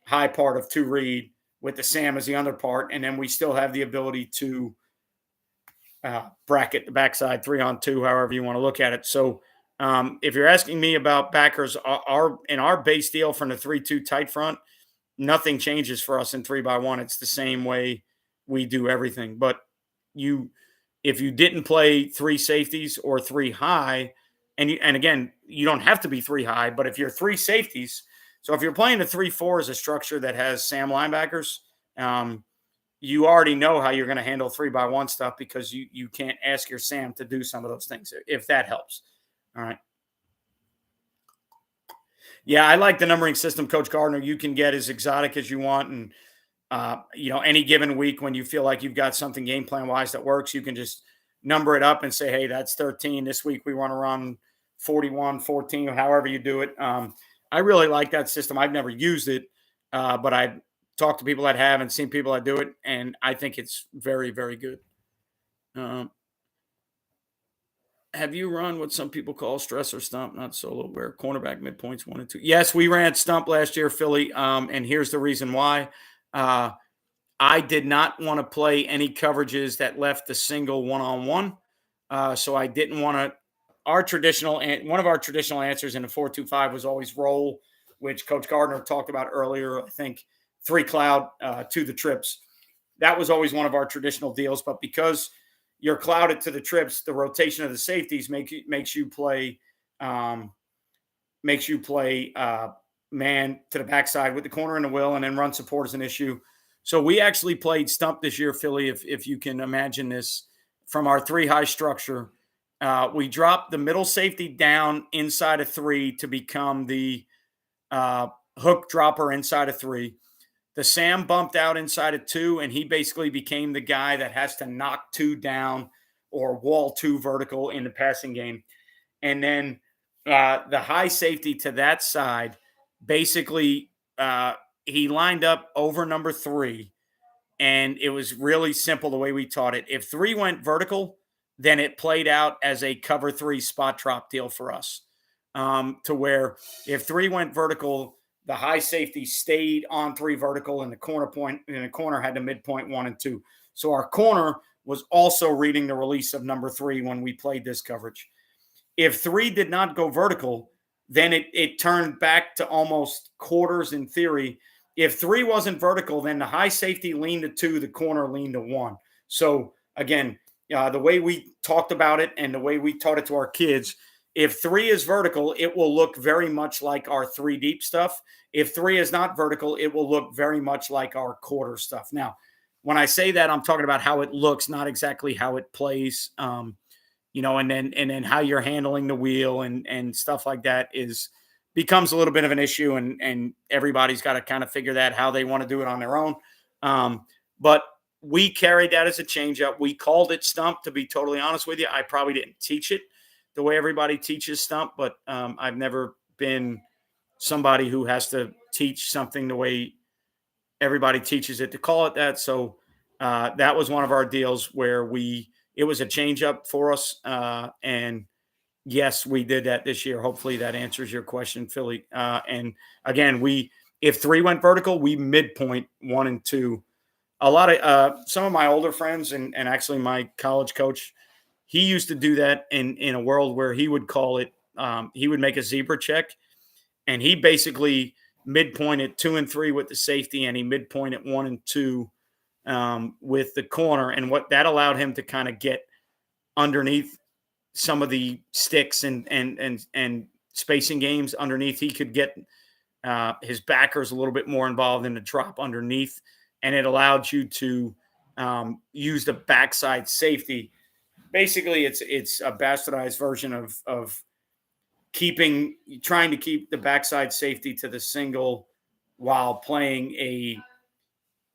A: high part of 2 read with the Sam as the under part. And then we still have the ability to bracket the backside 3-on-2, however you want to look at it. So if you're asking me about backers, in our base deal from the 3-2 tight front, nothing changes for us in 3-by-1. It's the same way we do everything. But if you didn't play 3 safeties or 3 high, and again, you don't have to be 3 high, but if you're 3 safeties, so if you're playing the 3-4 as a structure that has Sam linebackers, you already know how you're going to handle 3-by-1 stuff because you can't ask your Sam to do some of those things, if that helps. All right. Yeah, I like the numbering system, Coach Gardner. You can get as exotic as you want. And, any given week when you feel like you've got something game plan wise that works, you can just number it up and say, hey, that's 13. This week we want to run 41, 14, or however you do it. I really like that system. I've never used it, but I've talked to people that have and seen people that do it, and I think it's very, very good. Have you run what some people call stress or stump, not solo, where cornerback midpoints 1 and 2? Yes, we ran stump last year, Philly, and here's the reason why. I did not want to play any coverages that left the single one-on-one, so I didn't want to. One of our traditional answers in the 4-2-5 was always roll, which Coach Gardner talked about earlier. I think 3 cloud to the trips. That was always one of our traditional deals, but because you're clouded to the trips, the rotation of the safeties makes you play man to the backside with the corner and the will, and then run support is an issue. So we actually played stump this year, Philly, if you can imagine this, from our 3 high structure. We dropped the middle safety down inside of 3 to become the hook dropper inside of 3. The Sam bumped out inside of 2, and he basically became the guy that has to knock 2 down or wall 2 vertical in the passing game. And then the high safety to that side, basically he lined up over number 3, and it was really simple the way we taught it. If 3 went vertical, then it played out as a cover 3 spot drop deal for us. To where if 3 went vertical, the high safety stayed on 3 vertical, and the corner had the midpoint 1 and 2. So our corner was also reading the release of number 3 when we played this coverage. If 3 did not go vertical, then it turned back to almost quarters in theory. If 3 wasn't vertical, then the high safety leaned to 2, the corner leaned to 1. So again, the way we talked about it and the way we taught it to our kids, if 3 is vertical, it will look very much like our 3 deep stuff. If 3 is not vertical, it will look very much like our quarter stuff. Now, when I say that, I'm talking about how it looks, not exactly how it plays. And then how you're handling the wheel and stuff like that becomes a little bit of an issue, and everybody's got to kind of figure that how they want to do it on their own. But we carried that as a changeup. We called it stump, to be totally honest with you. I probably didn't teach it the way everybody teaches stump, but I've never been somebody who has to teach something the way everybody teaches it to call it that. So that was one of our deals where it was a changeup for us. And yes, we did that this year. Hopefully that answers your question, Philly. And again, if 3 went vertical, we midpoint 1 and 2. A lot of some of my older friends and actually my college coach, he used to do that in a world where he would call it, he would make a zebra check, and he basically midpointed 2 and 3 with the safety, and he midpointed 1 and 2 with the corner. And what that allowed him to kind of get underneath some of the sticks and spacing games underneath. He could get his backers a little bit more involved in the drop underneath, and it allowed you to use the backside safety. Basically, it's a bastardized version of trying to keep the backside safety to the single while playing a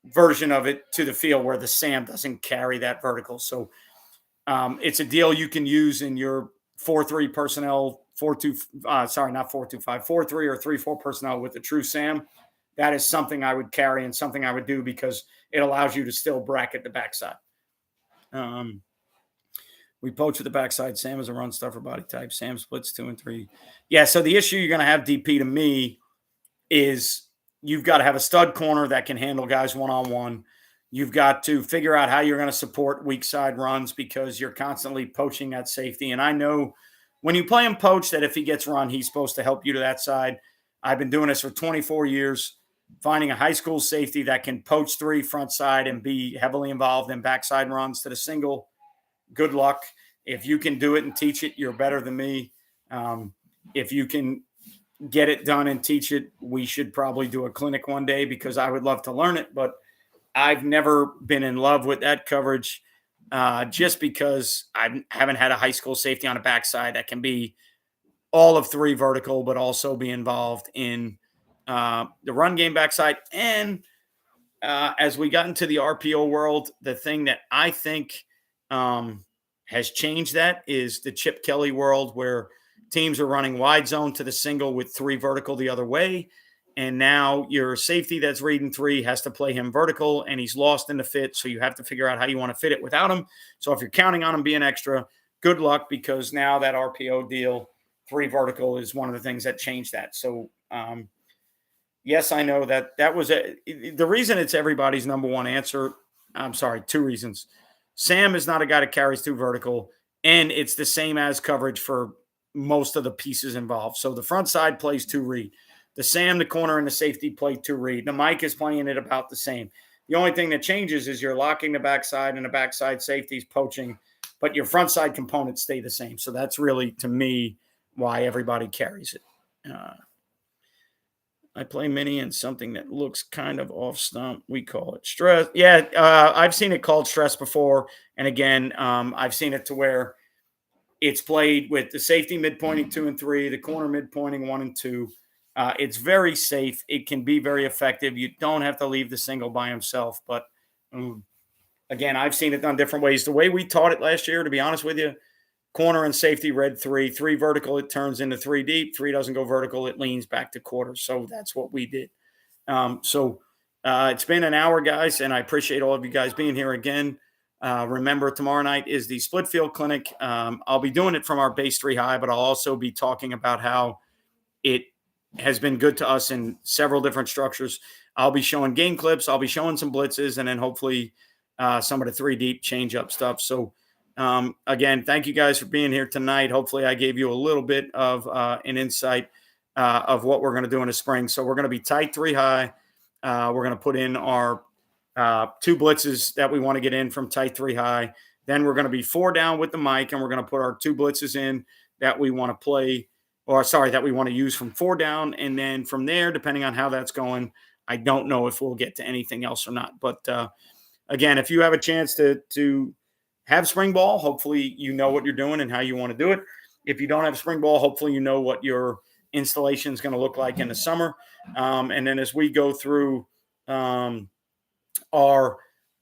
A: version of it to the field where the SAM doesn't carry that vertical. So it's a deal you can use in your 4-3 personnel, 4-2, 4-3 or 3-4 personnel with the true SAM. That is something I would carry and something I would do because it allows you to still bracket the backside. We poach with the backside. Sam is a run stuffer body type. Sam splits 2 and 3. Yeah, so the issue you're going to have, DP, to me, is you've got to have a stud corner that can handle guys one-on-one. You've got to figure out how you're going to support weak side runs because you're constantly poaching that safety. And I know when you play him poach that if he gets run, he's supposed to help you to that side. I've been doing this for 24 years, finding a high school safety that can poach 3 front side and be heavily involved in backside runs to the single. Good luck. If you can do it and teach it, you're better than me. If you can get it done and teach it, we should probably do a clinic one day because I would love to learn it. But I've never been in love with that coverage just because I haven't had a high school safety on a backside that can be all of 3 vertical, but also be involved in the run game backside. And as we got into the RPO world, the thing that I think has changed that is the Chip Kelly world where teams are running wide zone to the single with 3 vertical the other way. And now your safety that's reading 3 has to play him vertical, and he's lost in the fit. So you have to figure out how you want to fit it without him. So if you're counting on him being extra, good luck, because now that RPO deal, 3 vertical is one of the things that changed that. So yes, I know that was the reason it's everybody's number one answer. I'm sorry, 2 reasons. Sam is not a guy that carries 2 vertical, and it's the same as coverage for most of the pieces involved. So the front side plays 2 read. The Sam, the corner, and the safety play 2 read. The Mike is playing it about the same. The only thing that changes is you're locking the backside, and the backside safety is poaching, but your front side components stay the same. So that's really, to me, why everybody carries it. I play mini and something that looks kind of off stump. We call it stress. Yeah, I've seen it called stress before. And again, I've seen it to where it's played with the safety midpointing 2 and 3, the corner midpointing 1 and 2. It's very safe. It can be very effective. You don't have to leave the single by himself. But again, I've seen it done different ways. The way we taught it last year, to be honest with you, corner and safety read 3 vertical, it turns into 3 deep. 3 doesn't go vertical, it leans back to quarter. So that's what we did. It's been an hour, guys, and I appreciate all of you guys being here again. Remember, tomorrow night is the Split Field Clinic. I'll be doing it from our base 3 high, but I'll also be talking about how it has been good to us in several different structures. I'll be showing game clips. I'll be showing some blitzes, and then hopefully some of the 3 deep change up stuff. So again, thank you guys for being here tonight. Hopefully I gave you a little bit of an insight of what we're going to do in the spring. So we're going to be tight 3 high. We're going to put in our 2 blitzes that we want to get in from tight 3 high. Then we're going to be 4 down with the mic, and we're going to put our 2 blitzes in that we want to play, or sorry, that we want to use from 4 down. And then from there, depending on how that's going, I don't know if we'll get to anything else or not. But again, if you have a chance to have spring ball, hopefully you know what you're doing and how you want to do it. If you don't have spring ball, hopefully you know what your installation is going to look like in the summer. And then as we go through our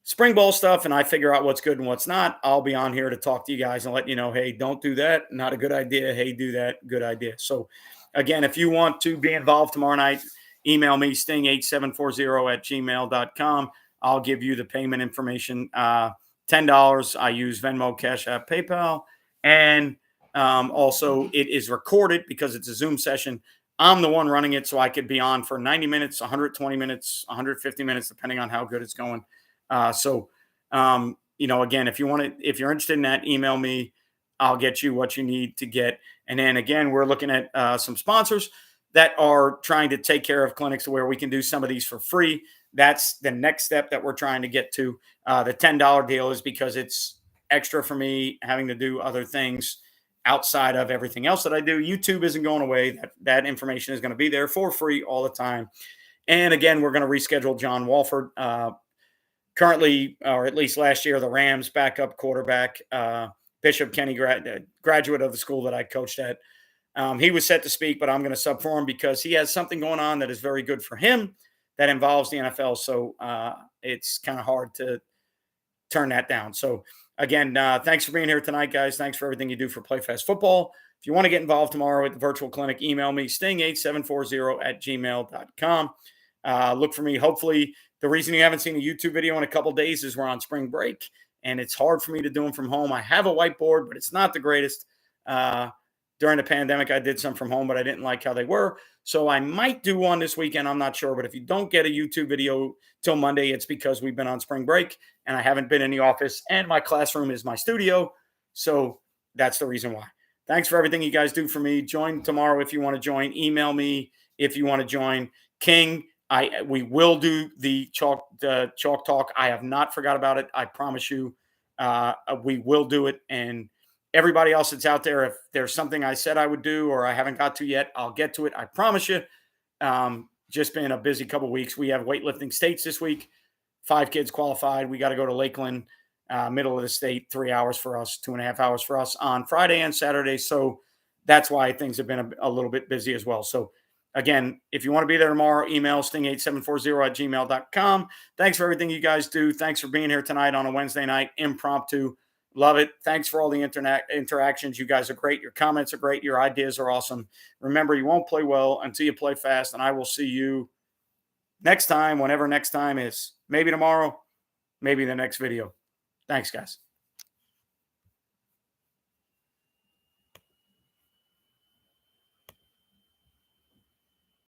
A: spring ball stuff and I figure out what's good and what's not, I'll be on here to talk to you guys and let you know, hey, don't do that. Not a good idea. Hey, do that. Good idea. So again, if you want to be involved tomorrow night, email me sting8740@gmail.com. I'll give you the payment information. $10. I use Venmo, Cash App, PayPal. And also it is recorded because it's a Zoom session. I'm the one running it, so I could be on for 90 minutes, 120 minutes, 150 minutes, depending on how good it's going. Again, if you're interested in that, email me. I'll get you what you need to get. And then again, we're looking at some sponsors that are trying to take care of clinics to where we can do some of these for free. That's the next step that we're trying to get to. The $10 deal is because it's extra for me having to do other things outside of everything else that I do. YouTube isn't going away. That information is going to be there for free all the time. And again, we're going to reschedule John Walford. Currently, or at least last year, the Rams backup quarterback, Bishop Kenny, graduate of the school that I coached at. He was set to speak, but I'm going to sub for him because he has something going on that is very good for him that involves the NFL. So it's kind of hard to turn that down. So again, thanks for being here tonight, guys. Thanks for everything you do for Play Fast Football. If you want to get involved tomorrow at the virtual clinic, email me, sting8740@gmail.com. Look for me. Hopefully, the reason you haven't seen a YouTube video in a couple days is we're on spring break, and it's hard for me to do them from home. I have a whiteboard, but it's not the greatest. During the pandemic, I did some from home, but I didn't like how they were. So I might do one this weekend. I'm not sure. But if you don't get a YouTube video till Monday, it's because we've been on spring break and I haven't been in the office, and my classroom is my studio. So that's the reason why. Thanks for everything you guys do for me. Join tomorrow if you want to join. Email me if you want to join. King, we will do the chalk talk. I have not forgot about it. I promise you, we will do it. And everybody else that's out there, if there's something I said I would do or I haven't got to yet, I'll get to it. I promise you. Just been a busy couple of weeks. We have weightlifting states this week. 5 kids qualified. We got to go to Lakeland, middle of the state, 3 hours for us, 2.5 hours for us on Friday and Saturday. So that's why things have been a little bit busy as well. So again, if you want to be there tomorrow, email sting8740@gmail.com. Thanks for everything you guys do. Thanks for being here tonight on a Wednesday night, impromptu. Love it. Thanks for all the interactions. You guys are great. Your comments are great. Your ideas are awesome. Remember, you won't play well until you play fast, and I will see you next time, whenever next time is. Maybe tomorrow, maybe the next video. Thanks, guys.